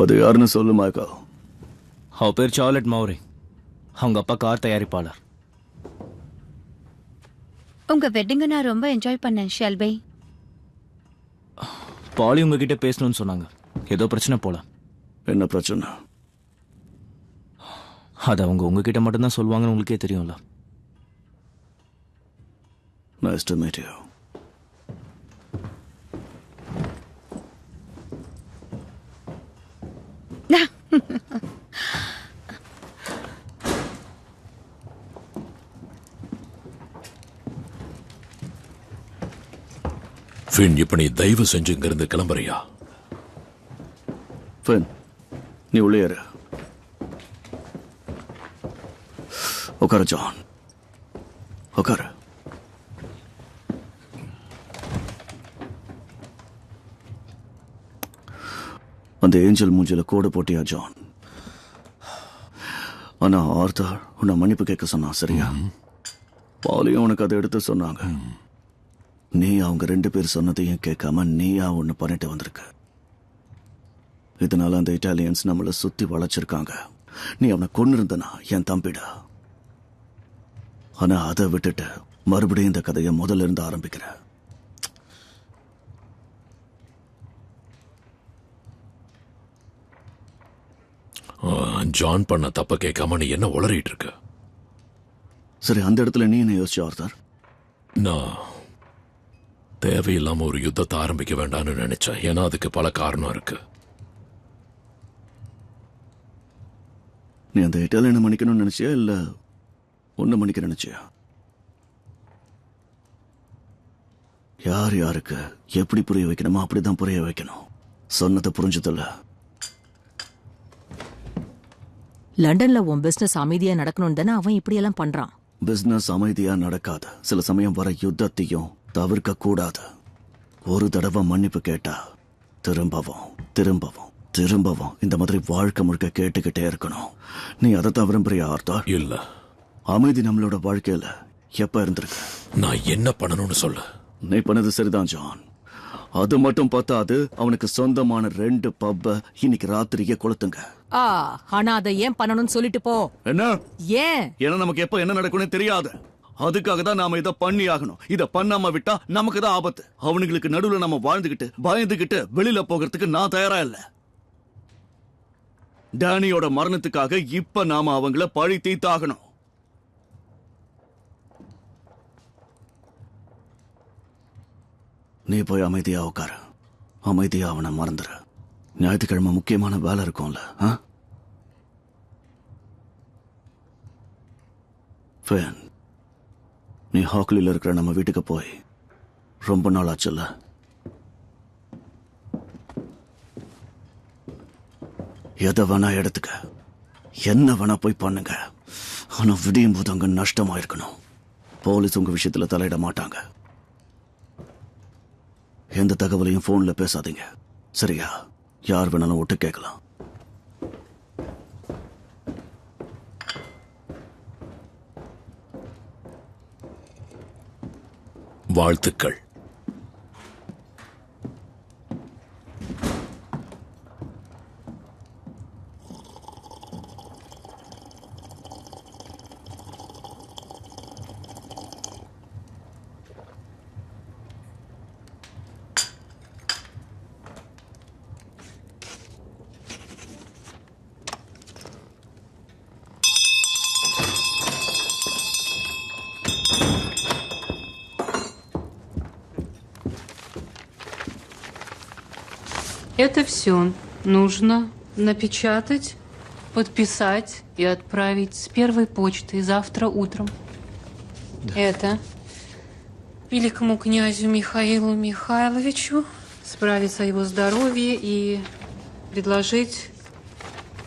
அது யாருன்னு சொல்லு மைக்கேல். அவ பேர் சார்லட் மௌரி. அவங்க அப்பா கார் தயாரிப்பாளர். உங்க வெட்டிங்க நான் ரொம்ப என்ஜாய் பண்ணேன் ஷெல்பி. பாலி உங்ககிட்ட பேசணும்னு சொன்னாங்க. ஏதோ பிரச்சனை போல. என்ன பிரச்சனை? அது அவங்க உங்ககிட்ட மட்டும்தான் சொல்லுவாங்கன்னு உங்களுக்கே தெரியும்ல. Nice to meet you. Fin, இப்ப நீ தயவு செஞ்சு இங்கிருந்து கிளம்புறியா? ஃபின், நீ உள்ளே ஏறு. உட்காரு ஜான், உட்காரு. அந்த ஏஞ்சல் மூஞ்சில கோடு போட்டியா ஜான்? ஆனா ஆர்த்தர் உன்னை மன்னிப்பு கேட்க சொன்னான், சரியா? பாலியும் உனக்கு அதை எடுத்து சொன்னாங்க. நீ அவங்க 2 பேர் சொன்னதையும் கேட்காம நீயா ஒண்ணு பண்ணிட்டு வந்திருக்க. இதனால அந்த இட்டாலியன்ஸ் நம்மளை சுத்தி வளைச்சிருக்காங்க. நீ அவனை கொண்டு இருந்தனா என் தம்பிடா. ஆனா அதை விட்டுட்டு மறுபடியும் இந்த கதையை முதல்ல இருந்து ஆரம்பிக்கிற. ஜான் பண்ண தப்ப கேட்காம நீ என்ன உளறிட்டு இருக்க? சரி, அந்த இடத்துல நீ என்ன யோசிச்சு ஆர்த்தர்? நான் தேவையில்லாம ஒரு யுத்தத்தை ஆரம்பிக்க வேண்டாம்னு நினைச்சேன். ஏன்னா அதுக்கு பல காரணம் இருக்கு. நீ அந்த இட்டாலியனை மன்னிக்கணும்னு நினைச்சியா இல்ல ஒன்னு மன்னிக்க நினைச்சியா? யார் யாருக்கு எப்படி புரிய வைக்கணுமோ அப்படிதான் புரிய வைக்கணும். சொன்னதை புரிஞ்சதில்ல. லண்டன்ல உன் பிசினஸ் அமைதியா நடக்கணும் தானே அவன் இப்படியெல்லாம் பண்றான். பிசினஸ் அமைதியா நடக்காது. சில சமயம் வர யுத்தத்தையும் தவிர்க்க கூடாது. ஒரு தடவை மன்னிப்பு கேட்டா திரும்பவும் திரும்பவும் திரும்பவும் இந்த மாதிரி வாழ்க்கை முழுக்க கேட்டுக்கிட்டே இருக்கணும். நீ அதை விரும்புறியா ஆர்த்தர்? இல்ல. அமைதி நம்மளோட வாழ்க்கையில எப்ப இருந்திருக்கு? நான் என்ன பண்ணணும்னு சொல்லு. நீ பண்ணது சரிதான் ஜான். அது மட்டும் பத்தாது, அவனுக்கு சொந்தமான 2 பப்ப இன்னைக்கு ராத்திரியே கொளுத்துங்க. ஆனா அதை ஏன் பண்ணணும்னு சொல்லிட்டு போ. என்ன? ஏன்? ஏன்னா நமக்கு எப்ப என்ன நடக்கும்னு தெரியாது. அதுக்காக தான் நாம இதை பண்ணி ஆகணும். இதை பண்ணாம விட்டா நமக்கு தான் ஆபத்து. அவனுங்களுக்கு நடுவுல நம்ம வாழ்ந்துகிட்டு பயந்துகிட்டு வெளியில போகிறதுக்கு நான் தயாரா இல்ல. டேனியோட மரணத்துக்காக இப்ப நாம அவங்கள பழி தீர்த்தாகணும். நீ போய் அமைதியா உட்காரு. அமைதியா அவனை மறந்துரு. ஞாயிற்றுக்கிழமை முக்கியமான வேலை இருக்கும்ல. ஃபேன், நீ ஹாக்லியில் இருக்கிற நம்ம வீட்டுக்கு போய் ரொம்ப நாள் ஆச்சுல்ல? எதை வேணா எடுத்துக்க, என்ன வேணா போய் பண்ணுங்க. ஆனா விடியும் போது அங்க நஷ்டமாயிருக்கணும். போலீஸ் உங்க விஷயத்துல தலையிட மாட்டாங்க. எந்த தகவலையும் போன்ல பேசாதீங்க, சரியா? யார் வேணாலும் ஒட்டு கேட்கலாம். வாழ்த்துக்கள். Это все нужно напечатать, подписать и отправить с первой почты завтра утром. Да. Это великому князю Михаилу Михайловичу справиться о его здоровье и предложить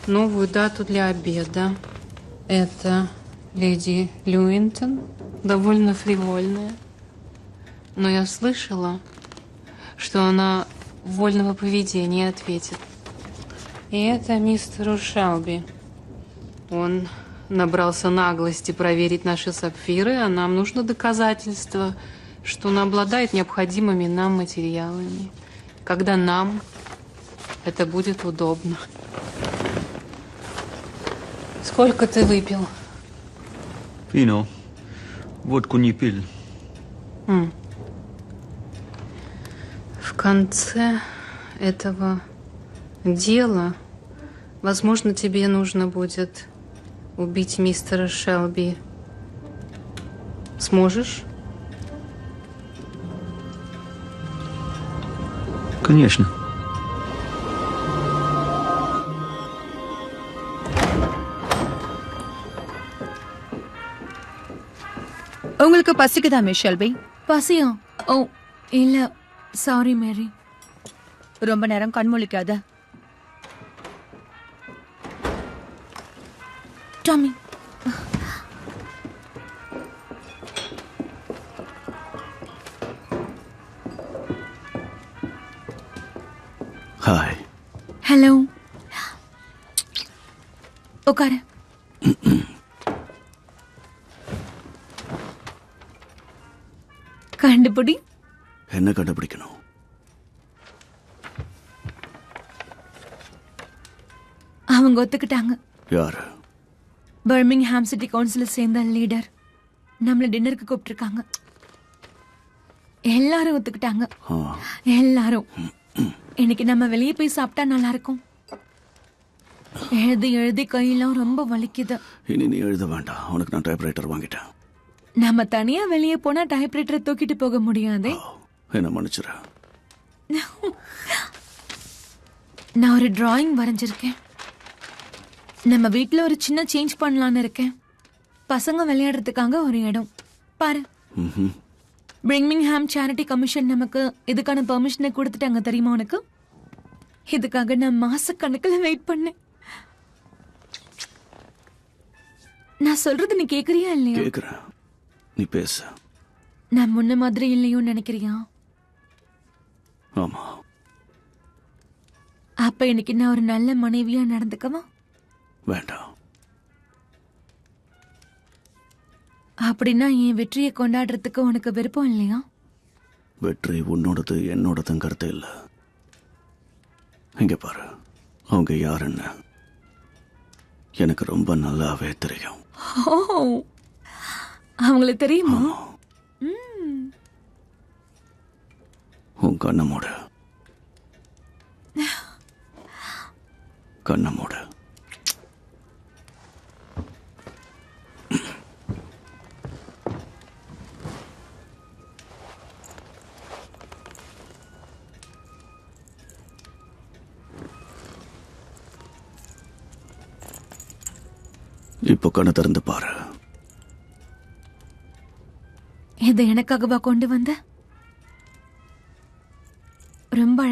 новую дату для обеда. Это леди Люинтон, довольно фривольная. Но я слышала, что она вольного поведения ответит. И это мистеру Шелби. Он набрался наглости проверить наши сапфиры, а нам нужно доказательство, что он обладает необходимыми нам материалами, когда нам это будет удобно. Сколько ты выпил? Вино. Водку не пил. В конце этого дела, возможно, тебе нужно будет убить мистера Шелби. Сможешь? Конечно. உங்களுக்கு பசிக்குதா மிஸ் ஷெல்பி? பசியா? ஓ இல்ல, சாரி மேரி. ரொம்ப நேரம் கண்மொழிக்காத. Tommy, hi. ஹலோ. உட்காரு. கண்டுபிடி. என்ன கண்டுபிடிக்கணும்? அவங்க ஒத்துக்கிட்டாங்க. யாரு? பர்மிங்ஹாம் சிட்டி கவுன்சில சேர்ந்த லீடர் நம்மள டின்னருக்கு கூப்பிட்டுருக்காங்க. எல்லாரும் ஒத்துக்கிட்டாங்க. எல்லாரும். இன்னைக்கு நம்ம வெளியே போய் சாப்பிட்டா நல்லா இருக்கும். எழுதி எழுதி கையெல்லாம் ரொம்ப வலிக்குது. இனி நீ எழுத வேண்டாம், உனக்கு நான் டைப்ரைட்டர் வாங்கிட்டேன். நம்ம தனியா வெளியே போனா டைப்ரைட்டரை தூக்கிட்டு போக முடியாதே. என்ன மன்னிச்சிரு. நான் ஒரு டிராயிங் வரைஞ்சிருக்கேன். நம்ம வீட்டுல ஒரு சின்ன சேஞ்ச் பண்ணலான்னு இருக்கேன். பசங்க விளையாடுறதுக்காக ஒரு இடம் பாரு. பிரிங்மிங்ஹாம் சேரிட்டி கமிஷன் நமக்கு இதுக்கான பெர்மிஷனை கொடுத்துட்டாங்க, தெரியுமா உனக்கு? இதுக்காக நான் மாசக்கணக்கில் வெயிட் பண்ணேன். நான் சொல்றது நீ கேக்குறியா இல்லையா? கேக்குறேன், நீ பேச. நான் முன்ன மாதிரி இல்லையோ நினைக்கிறியா? ஆமா. அப்ப இன்னைக்கு நான் ஒரு நல்ல மனைவியா நடந்துக்கவா? வேண்டாம். அப்படின்னா என் வெற்றியை கொண்டாடுறதுக்கு உனக்கு விருப்பம் இல்லையா? வெற்றி உன்னோடது என்னோடதுங்கிறது இல்ல. இங்க பாரு, அவங்க யாருன்னு எனக்கு ரொம்ப நல்லாவே தெரியும். அவங்களுக்கு தெரியுமா? உன் கண்ணை மூடு. கண்ணை மூடு. இப்போ கண்ணை திறந்து பாரு. இது எனக்காகவா கொண்டு வந்த?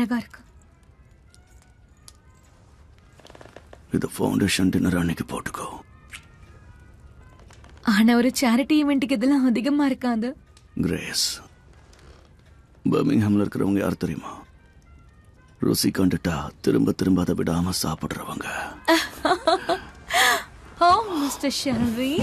அழகா இருக்கு. இது ஃபவுண்டேஷன் டின்னர் அன்னைக்கு போட்டுக்கோ. ஆனா ஒரு சேரிட்டி ஈவெண்ட்டுக்கு இதெல்லாம் அதிகமா இருக்காது. கிரேஸ், பர்மிங்ஹாம்ல இருக்கிறவங்க யார் தெரியுமா? ருசி கண்டுட்டா திரும்ப திரும்ப அதை விடாம சாப்பிடுறவங்க. ஓ மிஸ்டர் ஷெல்வி,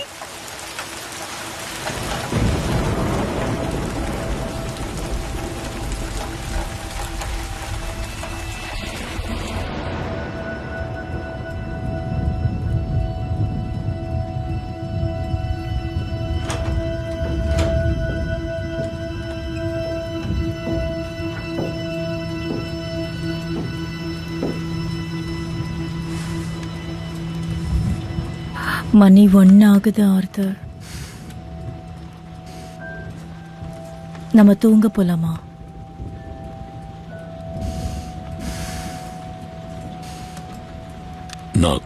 மணி 1 ஆகுது ஆர்த்தர். நம்ம தூங்க போலாமா? நான்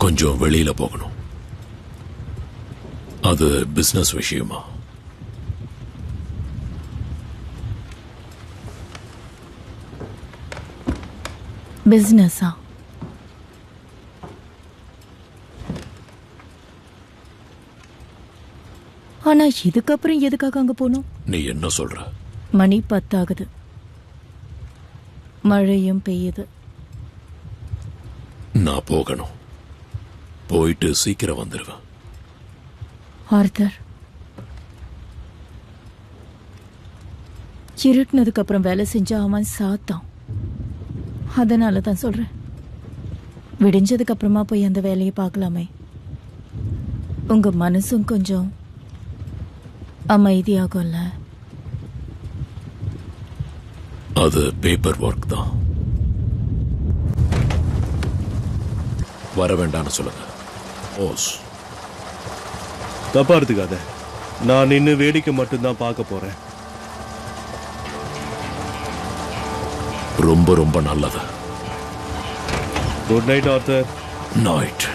கொஞ்சம் வெளியில போகணும். அது பிசினஸ் விஷயமா? பிசினஸா? ஆனா இதுக்கப்புறம் எதுக்காக அங்க போனோம்? நீ என்ன சொல்ற? மணி 10 ஆகுது, மழையும் பெய்யுது. நான் போகணும். போயிட்டு சீக்கிரம் வந்துடுவேன். ஆர்த்தர், இருட்டினதுக்கு அப்புறம் வேலை செஞ்சா அவன் சாத்தான். அதனால தான் சொல்றேன், விடிஞ்சதுக்கு அப்புறமா போய் அந்த வேலையை பார்க்கலாமே. உங்க மனசும் கொஞ்சம் அமைதியாகும்ல. அது பேப்பர் ஒர்க் தான். வர வேண்டாம்னு சொல்லுங்க. ஓஸ், தப்பா எடுத்துக்காத. நான் நின்று வேடிக்கை மட்டும்தான் பார்க்க போறேன். ரொம்ப ரொம்ப நல்லது. Good night author. Night.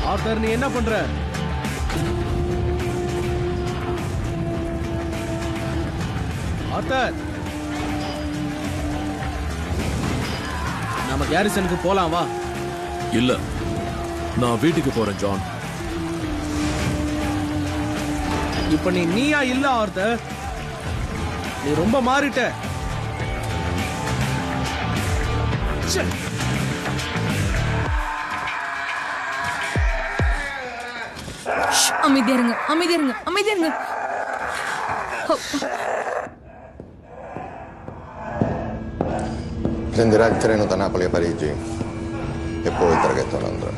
Author, நீ என்ன பண்ற? ஆர்த்தர், நம்ம கேரிசனுக்கு போலாம் வா. இல்ல, நான் வீட்டுக்கு போறேன் ஜான். இப்ப நீயா இல்ல ஆர்த்தர், நீ ரொம்ப மாறிட்ட. அமைதியா இருங்க, அமைதியா இருங்க, அமைதியா இருங்க. Prenderà il treno da Napoli a Parigi e poi il traghetto a Londra.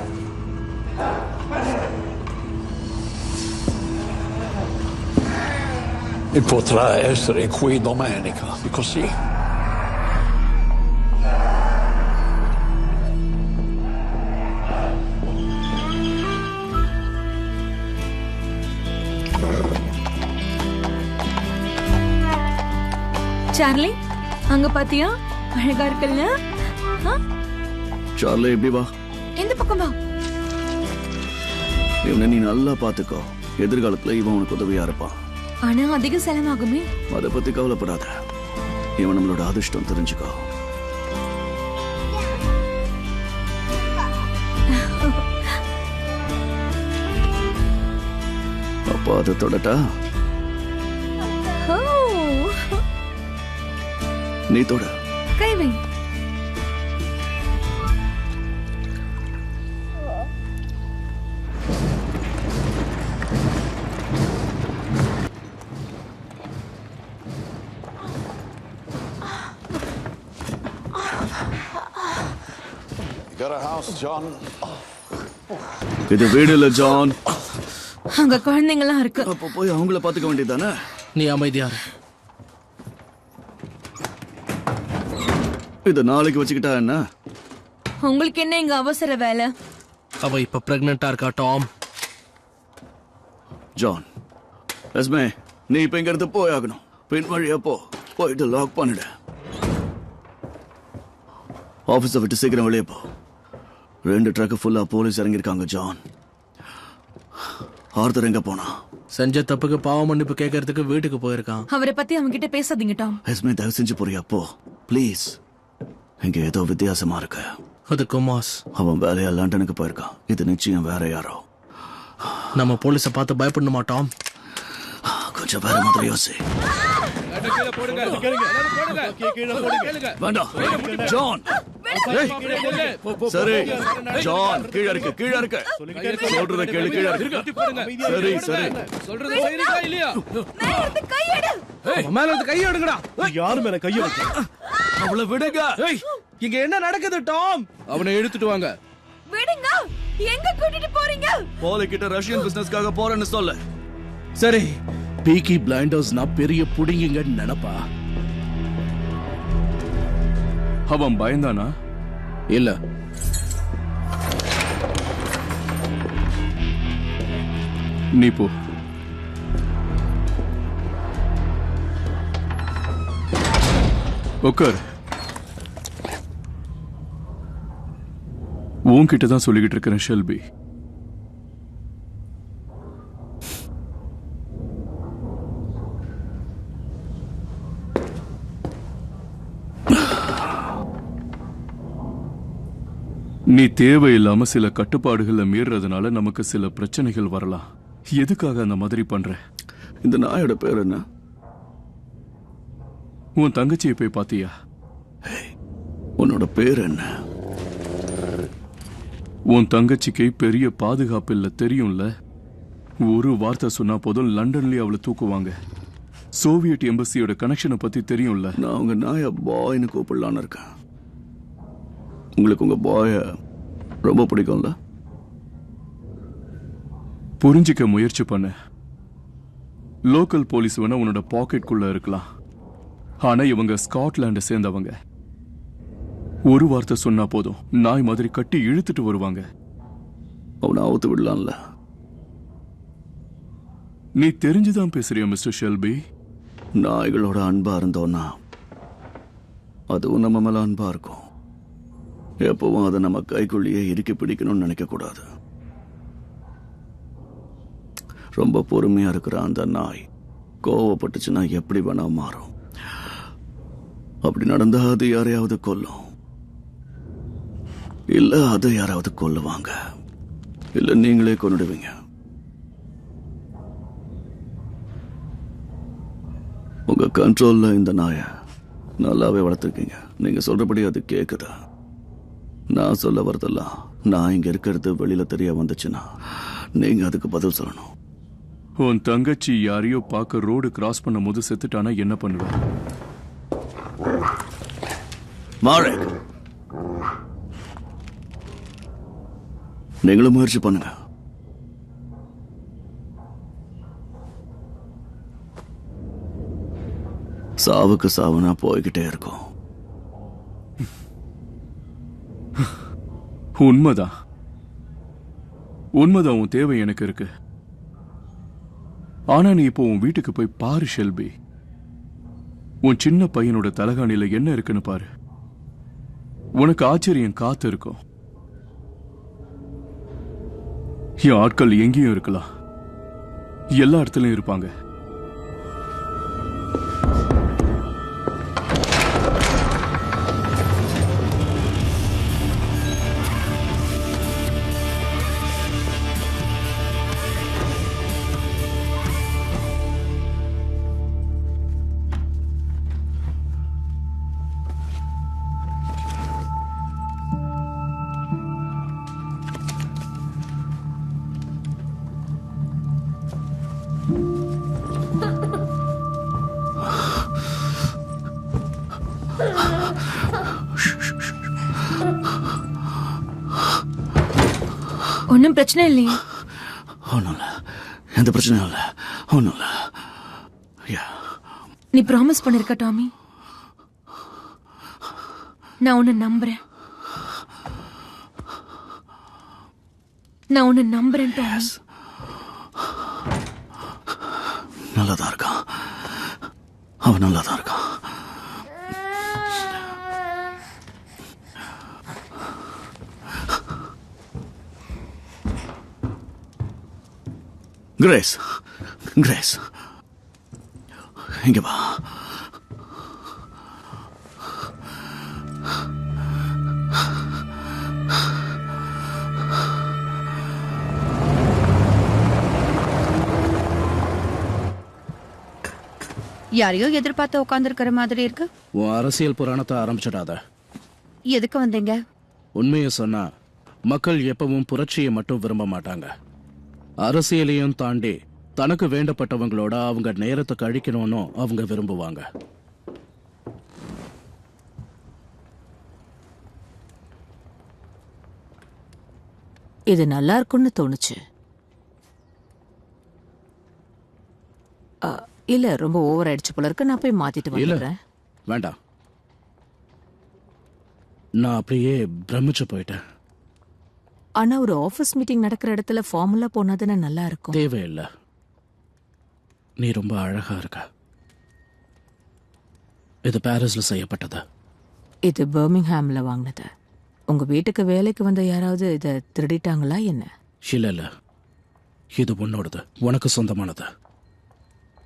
E potrà essere qui domenica, così. Charlie, அங்க பாத்தியா? அழகா இருக்குல்ல? சார்லி, எப்படி வா. இந்த பக்கம் வா. இவனை நீ நல்லா பாத்துக்கோ. எதிர்காலத்துல இவன் உனக்கு உதவியா இருப்பான். ஆனா அதிக செலவாகுமே. அதை பத்தி கவலைப்படாத. இவன் நம்மளோட அதிர்ஷ்டம், தெரிஞ்சுக்கோ. அப்பா அதை தொடட்டா? நீ தொட. கை வை. Got a house, John? இது வீடு இல்ல ஜான். அங்க குழந்தைங்களாம் இருக்கு. அப்ப போய் அவங்கள பாத்துக்க வேண்டியதானே. நீ அமைதியாரு. இது நாளைக்கு வச்சுக்கிட்டா என்ன? உங்களுக்கு என்ன இங்க அவசர வேலை? அவ இப்ப பிரெக்னெண்டா இருக்கா டாம். ஜான், எஸ்மே, நீ இப்ப இங்க இருந்து போய் ஆகணும். பின் வழியா போயிட்டு லாக் பண்ணிடு. ஆபீஸை விட்டு சீக்கிரம் வெளியே போ. 2 ட்ரக் ஃபுல்லா போலீஸ் இறங்கியிருக்காங்க ஜான். ஆர்த்தர் எங்க போனா? செஞ்ச தப்புக்கு பாவ மன்னிப்பு கேட்கறதுக்கு வீட்டுக்கு போயிருக்கான். அவரை பத்தி அவங்க கிட்ட பேசாதீங்க டாம். எஸ்மே, தயவு செஞ்சு போறியா? போ ப்ளீஸ். இங்க ஏதோ வித்தியாசமா இருக்கு. அது குமாஸ். அவன் வேலையா லண்டனுக்கு போயிருக்கான். இது நிச்சயம் வேற யாரோ. நம்ம போலீஸை பார்த்து பயப்பட மாட்டோம். கொஞ்சம் வேற மாதிரி யோசி. வேண்டாம் ஜான். சரி ஜான், கீழே இருக்கு கீழே இருக்கு. சொல்றத கேளு, கீழே இருக்கு. சரி சரி சொல்றத செய்றீங்களா இல்லையா? மேல இருந்து கைய எடுங்கடா. யாரு மேல கைய வைக்க? அவளை விடுங்க. இங்க என்ன நடக்குது டாம்? அவனை எடுத்துட்டு வாங்க. விடுங்க. எங்க கூட்டிட்டு போறீங்க? போல கிட்ட ரஷ்யன் பிசினஸ்க்காக போறேன்னு சொல்லு. சரி, பீக்கி பிளைண்டர்ஸ்னா பெரிய புடிங்கன்னு நினைப்பா. அவன் பயந்தானா? இல்ல. நீ போ. உட்கார். உன்கிட்ட தான் சொல்லிக்கிட்டு இருக்கிறேன் ஷெல்பி. நீ தேவையில்லாம சில கட்டுப்பாடுகளை மீறதுனால நமக்கு சில பிரச்சனைகள் வரலாம். எதுக்காக அந்த மாதிரி பண்ற? இந்த நாயோட பேர் என்ன? உன் தங்கச்சியை போய் பாத்தியா? உன்னோட பேர் என்ன? உன் தங்கச்சிக்கு பெரிய பாதுகாப்பு இல்ல, தெரியும்ல. ஒரு வார்த்தை சொன்னா போதும் லண்டன்லயே அவளை தூக்குவாங்க. சோவியட் எம்பசியோட கனெக்ஷனை பத்தி தெரியும்ல. நான் உங்க நாய பாய்னு கூப்பிடலான்னு இருக்கேன். உங்களுக்கு உங்க பாய ரொம்ப பிடிக்கும்ல? புரிஞ்சிக்க முயற்சி பண்ண. லோக்கல் போலீஸ் வேணா உன்னோட பாக்கெட்குள்ள இருக்கலாம். ஆனா இவங்க ஸ்காட்லாண்டை சேர்ந்தவங்க. ஒரு வார்த்தை சொன்னா போதும் நாய் மாதிரி கட்டி இழுத்துட்டு வருவாங்க. அவனை அவுத்து விடலாம்ல. நீ தெரிஞ்சுதான் பேசுறியா மிஸ்டர் ஷெல்பி? நாய்களோட அன்பா இருந்தோம்னா அதுவும் நம்ம மேல அன்பா இருக்கும். எப்பவும் அதை நம்ம கைக்குள்ளேயே இறுக்கி பிடிக்கணும்னு நினைக்க கூடாது. ரொம்ப பொறுமையா இருக்கிற அந்த நாய் கோவப்பட்டுச்சுன்னா எப்படி வேணா மாறும். அப்படி நடந்தா அது யாரையாவது கொல்லும், இல்ல அதை யாராவது கொல்லுவாங்க, இல்ல நீங்களே கொன்னுடுவீங்க. உங்க கண்ட்ரோல்ல இந்த நாயை நல்லாவே வளர்த்துருக்கீங்க. நீங்க சொல்றபடி அது கேக்குதா? நான் சொல்ல வரதெல்லாம் நான் இங்க இருக்கிறது வெளியில தெரிய வந்துச்சுன்னா நீங்க அதுக்கு பதில் சொல்லணும். உன் தங்கச்சி யாரையோ பார்க்க ரோடு கிராஸ் பண்ணும் போது செத்துட்டானா என்ன பண்ணுவேன்? மாரேக், நீங்களும் முயற்சி பண்ணுங்க. சாவுக்கு சாவுனா போய்கிட்டே இருக்கும். உண்மைதான், உண்மைதான். உன் தேவை எனக்கு இருக்கு. ஆனா நீ இப்போ உன் வீட்டுக்கு போய் பாரு ஷெல்பி. உன் சின்ன பையனோட தலகாணியில என்ன இருக்குன்னு பாரு. உனக்கு ஆச்சரியம் காத்து இருக்கும். என் ஆட்கள் எங்கேயும் இருக்கலாம், எல்லா இடத்துலயும் இருப்பாங்க. ஒன்றும் பிரச்சனை இல்லையே? ஒன்றும் இல்லை, எந்த பிரச்சனையும் இல்லை, ஒன்றும் இல்லை. நீ ப்ராமிஸ் பண்ணிருக்க டாமி? நான் உன்னை நம்புறேன். டாமி. நல்லாதான் இருக்கான், அவன் நல்லாதான் இருக்கான். கிரேஸ், கிரேஸ், இங்க வா. யாரையோ எதிர்பார்த்து உட்கார்ந்துருக்கிற மாதிரி இருக்கு. உன் அரசியல் புராணத்தை ஆரம்பிச்சிடாத. எதுக்கு வந்தீங்க? உண்மையை சொன்னா மக்கள் எப்பவும் புரட்சியை மட்டும் விரும்ப மாட்டாங்க. அரசியலையும் தாண்டி தனக்கு வேண்டப்பட்டவங்களோட அவங்க நேரத்தை கழிக்கணும்னு அவங்க விரும்புவாங்க. இது நல்லா இருக்கும்னு தோணுச்சு. இல்ல ரொம்ப ஓவர் ஆயிடுச்சு போல இருக்கு. நான் போய் மாத்திட்டு வந்துடுறேன். வேண்டாம், நான் அப்படியே பிரமிச்சு போயிட்டேன். ஆனா ஒரு ஆபீஸ் மீட்டிங் நடக்கிற இடத்துல ஃபார்முலா போனாதானே நல்லா இருக்கும். தேவையில்லை, நீ ரொம்ப அழகா இருக்க. இது பாரிஸ்ல செய்யப்பட்டது. இது பர்மிங்ஹாம்ல வாங்கினது. உங்க வீட்டுக்கு வேலைக்கு வந்த யாராவது இதை திருடிட்டாங்களா என்ன? இல்ல, இது உன்னோடது, உனக்கு சொந்தமானது.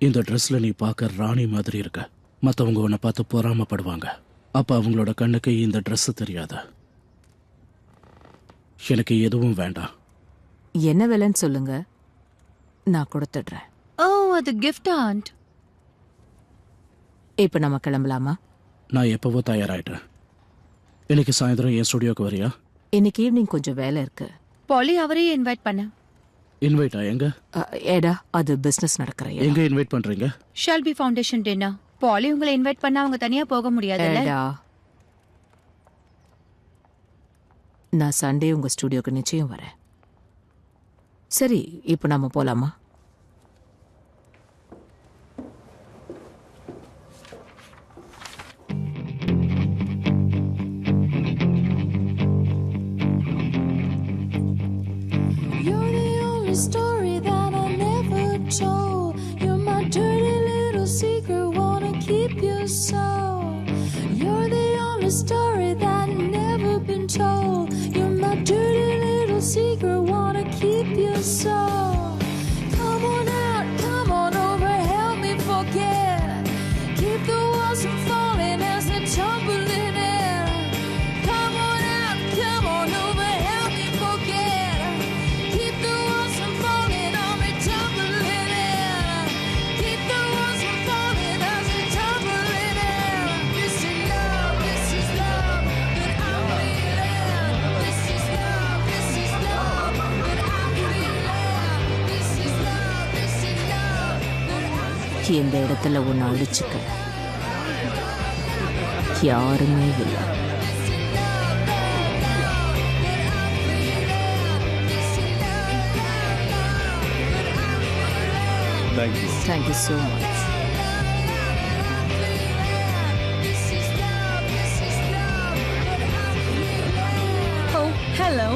இந்த ட்ரெஸ்ல நீ பார்க்க ராணி மாதிரி இருக்க. மற்றவங்க உன்னை பார்த்து பொறாமப்படுவாங்க. அப்ப அவங்களோட கண்ணுக்கு இந்த ட்ரெஸ் தெரியாத. எனக்கு எதுவும் வேண்டாம். என்ன விலைன்னு சொல்லுங்க, நான் கொடுத்துடுறேன். ஓ, அது கிஃப்ட் ஆண்ட். இப்ப நம்ம கிளம்பலாமா? நான் எப்பவோ தயாராயிட்டேன். இன்னைக்கு சாயந்தரம் என் ஸ்டுடியோக்கு வரியா? இன்னைக்கு ஈவினிங் கொஞ்சம் வேலை இருக்கு. பாலி அவரையும் இன்வைட் பண்ண. இன்வைட்டா? எங்க? ஏடா, அது பிசினஸ் நடக்கிற. எங்க இன்வைட் பண்றீங்க? Shelby foundation dinner. பாலி உங்களை இன்வைட் பண்ணா அவங்க தனியா போக முடியாதுல்ல? நான் சண்டே உங்க ஸ்டுடியோக்கு நிச்சயம் வரேன். சரி, இப்போ நாம போலாமா? Story that I never told. You're my dirty little secret, wanna keep you so. You're the only story that never been told. You're my dirty little secret, wanna keep you so. Come on out, come on over, help me forget. Keep the walls from falling as they tumble in air. Come on out, come on over, help me forget. Keep the walls from falling on me, tumble in air. Keep the walls from falling as they tumble in air. This is love that I'm feeling. This is love that I'm feeling. This is love that இந்த இடத்துல ஒன்னு அழிச்சுக்க யாருமே இல்லை. Thank you so much. Oh, hello.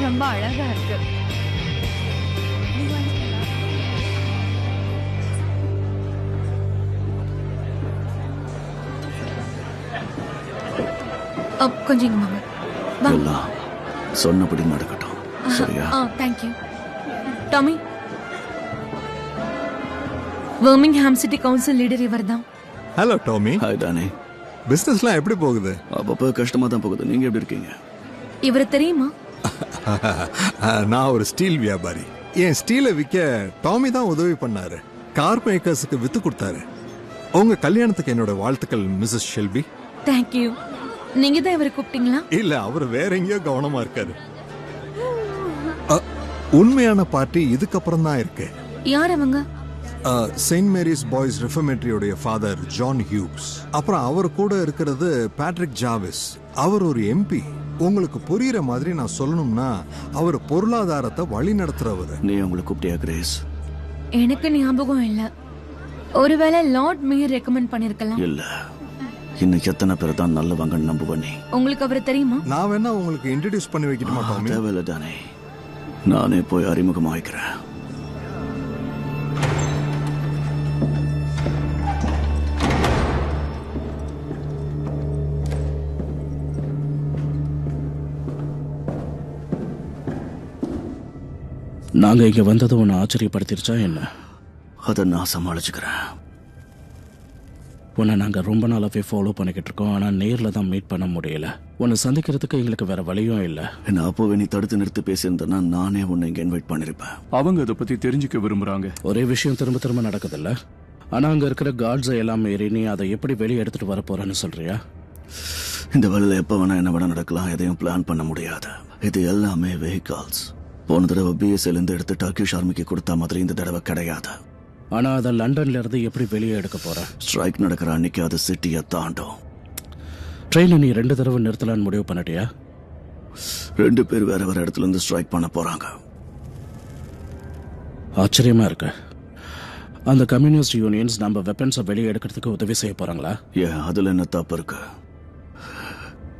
ரொம்ப அழகா இருக்கு. கொஞ்சம் இங்க வாங்க. எல்லாம் சொன்னபடி நடக்கட்டும், சரியா? thank you. Tommy, Birmingham city council leader இவர்தான். Hello Tommy. Hi Danny. பிசினஸ்லாம் எப்படி போகுது? அப்பப்போ கஷ்டமா தான் போகுது. நீங்க எப்படி இருக்கீங்க? இவரை தெரியுமா? நான் ஒரு ஸ்டீல் வியாபாரி. என் ஸ்டீலை விற்க டாமி தான் உதவி பண்ணாரு. கார் மேக்கர்ஸுக்கு வித்து கொடுத்தாரு. உங்க கல்யாணத்துக்கு என்னோட வாழ்த்துக்கள் மிஸ்ஸஸ் ஷெல்பி. Thank you. நீங்க தான் இவரை கூப்பிட்டீங்களா? இல்ல, அவர் வேற எங்கேயோ கவனமா இருக்காரு. உண்மையான பார்ட்டி இதுக்கப்புறம் தான் இருக்கு. யார் அவங்க? செயின்ட் மேரிஸ் பாய்ஸ் ரெஃபர்மேட்டரியோட ஃபாதர் ஜான் ஹியூஸ். அப்புறம் அவர் கூட இருக்கிறது பேட்ரிக் ஜாவிஸ். அவர் ஒரு எம்பி. உங்களுக்கு புரியுற மாதிரி நான் சொல்லணும்னா அவர் பொருளாதாரத்தை வழி நடத்துறவர். நீ உங்களை கூப்பிட்டியா கிரேஸ்? எனக்கு ஞாபகம் இல்ல. ஒருவேளை லார்ட் மேயர் ரெக்கமெண்ட் பண்ணிருக்கலாம். இல்ல, இன்னும் எத்தனை பேர் தான் நல்லவங்கன்னு நம்புவ நீ? உங்களுக்கு அவரை தெரியுமா? நான் வேணா உங்களுக்கு இன்ட்ரோடியூஸ் பண்ணி வைக்கட்டுமா டாமி? தேவையில்ல தானே, நானே போய் அறிமுகமாயிக்கிறேன். நாங்க இங்க வந்தது உன்னை ஆச்சரியப்படுத்திருச்சா என்ன? அதை நான் சமாளிச்சுக்கிறேன். உன்னை நாங்க ரொம்ப நாளாவே ஃபாலோ பண்ணிக்கிட்டு இருக்கோம். ஆனா நேர்ல தான் மீட் பண்ண முடியல. உன்னை சந்திக்கிறதுக்கு எங்களுக்கு வேற வழியும் இல்ல. என்ன அப்போவே நீ தடுத்து நிறுத்தி பேசியிருந்தனா நானே உன்னை இங்க இன்வைட் பண்ணிருப்பேன். அவங்க அதை பத்தி தெரிஞ்சுக்க விரும்புறாங்க. ஒரே விஷயம் திரும்ப திரும்ப நடக்குதுல்ல. ஆனா அங்க இருக்கிற காட்ஸை எல்லாம் மீறி நீ அதை எப்படி வெளியே எடுத்துட்டு வர போறன்னு சொல்றியா? இந்த வேலையில எப்ப வேணா என்ன வேணா நடக்கலாம். எதையும் பிளான் பண்ண முடியாது. இது எல்லாமே வெஹிக்கல்ஸ். போன தடவை பிஎஸ்எல் இருந்து எடுத்து டர்க்கிஷ் ஆர்மிக்கு கொடுத்த மாதிரி இந்த தடவை கிடையாது. ஆனா அதை லண்டன்ல இருந்து எப்படி வெளியே எடுக்க போற? ஸ்ட்ரைக் நடக்கிற அன்னைக்கு அது சிட்டியை தாண்டும். ட்ரெயினை நீ 2 தடவை நிறுத்தலான்னு முடிவு பண்ணிட்டியா? 2 பேர் வேற வேற இடத்துல இருந்து ஸ்ட்ரைக் பண்ண போறாங்க. ஆச்சரியமா இருக்கு. அந்த கம்யூனிஸ்ட் யூனியன்ஸ் நம்ம வெப்பன்ஸை வெளியே எடுக்கிறதுக்கு உதவி செய்ய போறாங்களா? ஏன், அதுல என்ன தப்பு இருக்கு?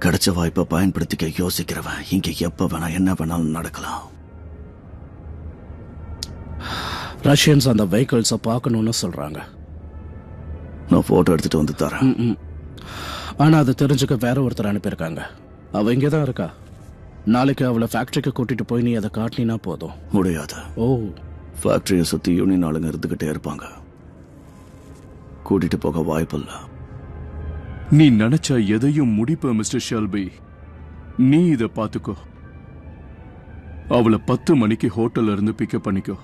கிடைச்ச வாய்ப்பை பயன்படுத்திக்க யோசிக்கிறவன் இங்க எப்ப வேணா என்ன வேணாலும் நடக்கலாம். ரஷ்யன்ஸ் அந்த வெஹிக்கிள்ஸை பார்க்கணும்னு சொல்றாங்க. நான் போட்டோ எடுத்துட்டு வந்து தரேன். ஆனா அதை தெரிஞ்சுக்க வேற ஒருத்தர் அனுப்பியிருக்காங்க. அவ இங்கே தான் இருக்கா. நாளைக்கு அவளை ஃபேக்டரிக்கு கூட்டிட்டு போய் நீ அதை காட்டினா போதும். முடியாது. ஓ, ஃபேக்டரியை சுத்தி யூனியன் ஆளுங்க இருந்துகிட்டே இருப்பாங்க. கூட்டிட்டு போக வாய்ப்பு இல்ல. நீ நினைச்சா எதையும் முடிப்ப மிஸ்டர் ஷெல்பி. நீ இதை பார்த்துக்கோ. அவளை 10 மணிக்கு ஹோட்டல்ல இருந்து பிக்கப் பண்ணிக்கோ.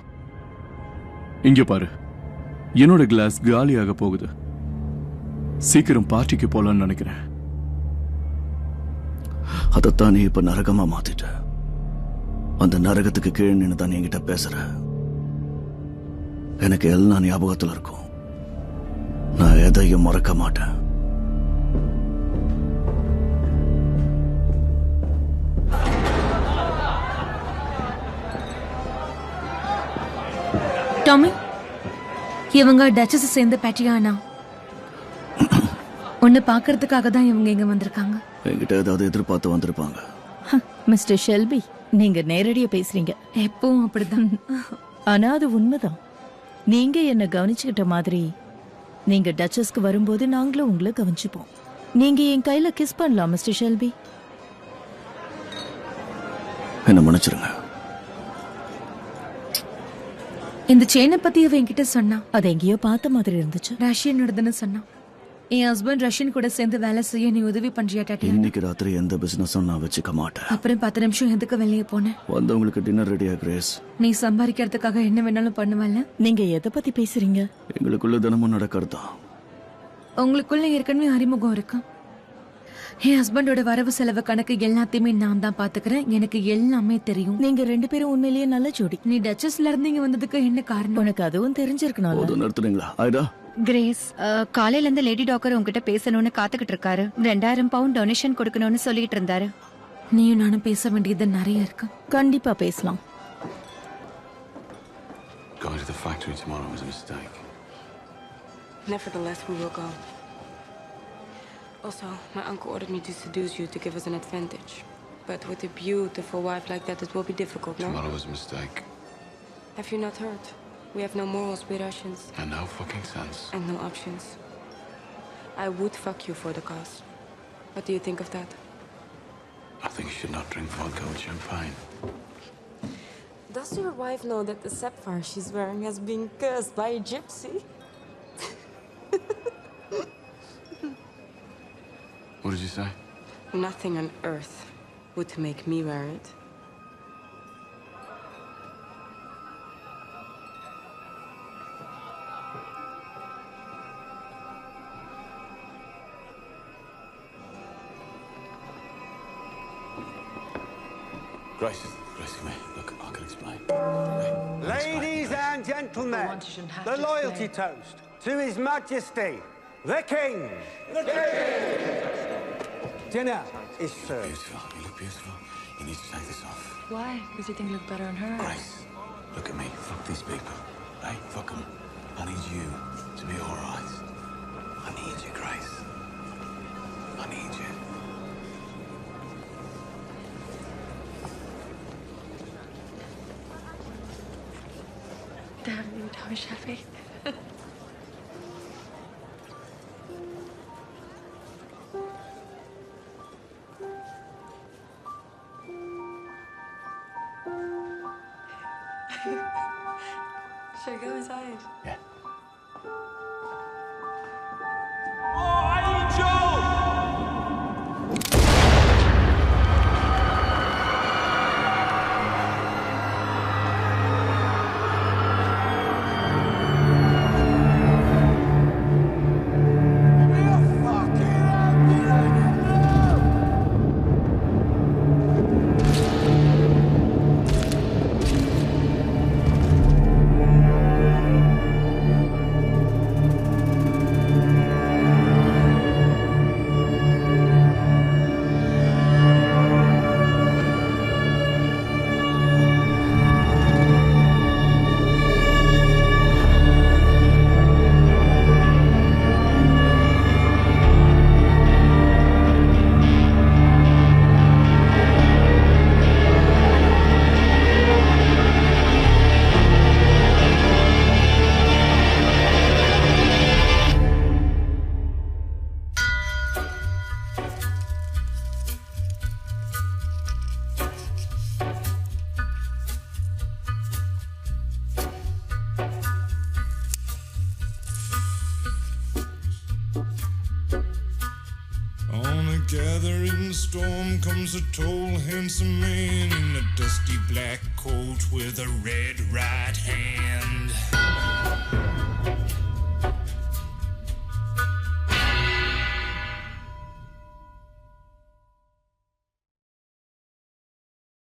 இங்க பாரு, என்னோட கிளாஸ் காலியாக போகுது. சீக்கிரம் பார்ட்டிக்கு போலான்னு நினைக்கிறேன். அதைத்தான் நீ இப்ப நரகமா மாத்திட்ட. அந்த நரகத்துக்கு கீழே நின்று தான் என்கிட்ட பேசுற. எனக்கு எல்லாம் ஞாபகத்தில் இருக்கும். நான் எதையும் மறக்க மாட்டேன். டாமி, இவங்க டச்சஸ் சேர்ந்த பேட்டியானா? உன்னை பார்க்கறதுக்காக தான் இவங்க இங்க வந்திருக்காங்க. என்கிட்ட ஏதாவது எதிர்பார்த்து வந்திருப்பாங்க. மிஸ்டர் ஷெல்பி, நீங்க நேரடியா பேசுறீங்க. எப்பவும் அப்படிதான். ஆனா அது உண்மைதான். நீங்க என்ன கவனிச்சுக்கிட்ட மாதிரி நீங்க டச்சஸ்க்கு வரும்போது நாங்களும் உங்களை கவனிச்சுப்போம். நீங்க என் கையில கிஸ் பண்ணலாம் மிஸ்டர் ஷெல்பி. என்ன மன்னிச்சிருங்க. இந்த செயினை பத்தி அவ என்கிட்ட சொன்னா. அது எங்கேயோ பார்த்த மாதிரி இருந்துச்சு. ரஷ்யனோடதுன்னு சொன்னா. என் ஹஸ்பண்ட் ரஷ்யன் கூட சேர்ந்து வேலை செய்ய நீ உதவி பண்றியா டாட்டி? இன்னைக்கு ராத்திரி எந்த பிசினஸும் நான் வச்சுக்க மாட்டேன். அப்புறம் 10 நிமிஷம் எதுக்கு வெளியே போனேன்? வந்தவங்களுக்கு டின்னர் ரெடியா கிரேஸ்? நீ சம்பாதிக்கிறதுக்காக என்ன வேணாலும் பண்ணுவல்ல. நீங்க எதை பத்தி பேசுறீங்க? எங்களுக்குள்ள தினமும் நடக்கிறதா? உங்களுக்குள்ள ஏற்கனவே அறிமுகம் இருக்கு. என் ஹஸ்பண்டோட வரவு செலவு கணக்கு எல்லாத்தையுமே நான் தான் பாத்துக்கிறேன். எனக்கு எல்லாமே தெரியும். நீங்க 2 பேரும் உண்மையிலேயே நல்ல ஜோடி. நீ டச்சஸ்ல இருந்து இங்க வந்ததுக்கு என்ன காரணம்? உனக்கு அதுவும் தெரிஞ்சிருக்கணும். நிறுத்துறீங்களா? ஐடா, கிரேஸ், காலையில இருந்து லேடி டாக்டர் உங்ககிட்ட பேசணும்னு காத்துக்கிட்டு இருக்காரு. 2000 பவுண்ட் டொனேஷன் கொடுக்கணும்னு சொல்லிட்டு இருந்தாரு. நீயும் நானும் பேச வேண்டியது நிறைய இருக்கு. கண்டிப்பா பேசலாம். Going to the factory tomorrow was a mistake. Nevertheless, we will go. Also, my uncle ordered me to seduce you to give us an advantage. But with a beautiful wife like that, it will be difficult, no? Tomorrow was a mistake. Have you not heard? We have no morals, we Russians. And no fucking sense. And no options. I would fuck you for the cause. What do you think of that? I think you should not drink vodka with champagne. Does your wife know that the sapphire she's wearing has been cursed by a gypsy? What did you say? Nothing on earth would make me wear it. Grace, come here. Look, I can explain. Ladies and gentlemen, the loyalty toast to His Majesty, the King. Dinner is served. Beautiful. You look beautiful. You need to take this off. Why? Because you think you look better on her? Grace, look at me. Fuck these people. Hey, fuck them. I need you to be all right. I need you, Grace. I need you. Damn you, Tommy Shelby. Should I go inside? Yeah. On a gathering storm comes a tall, handsome man in a dusty black coat with a red right hand.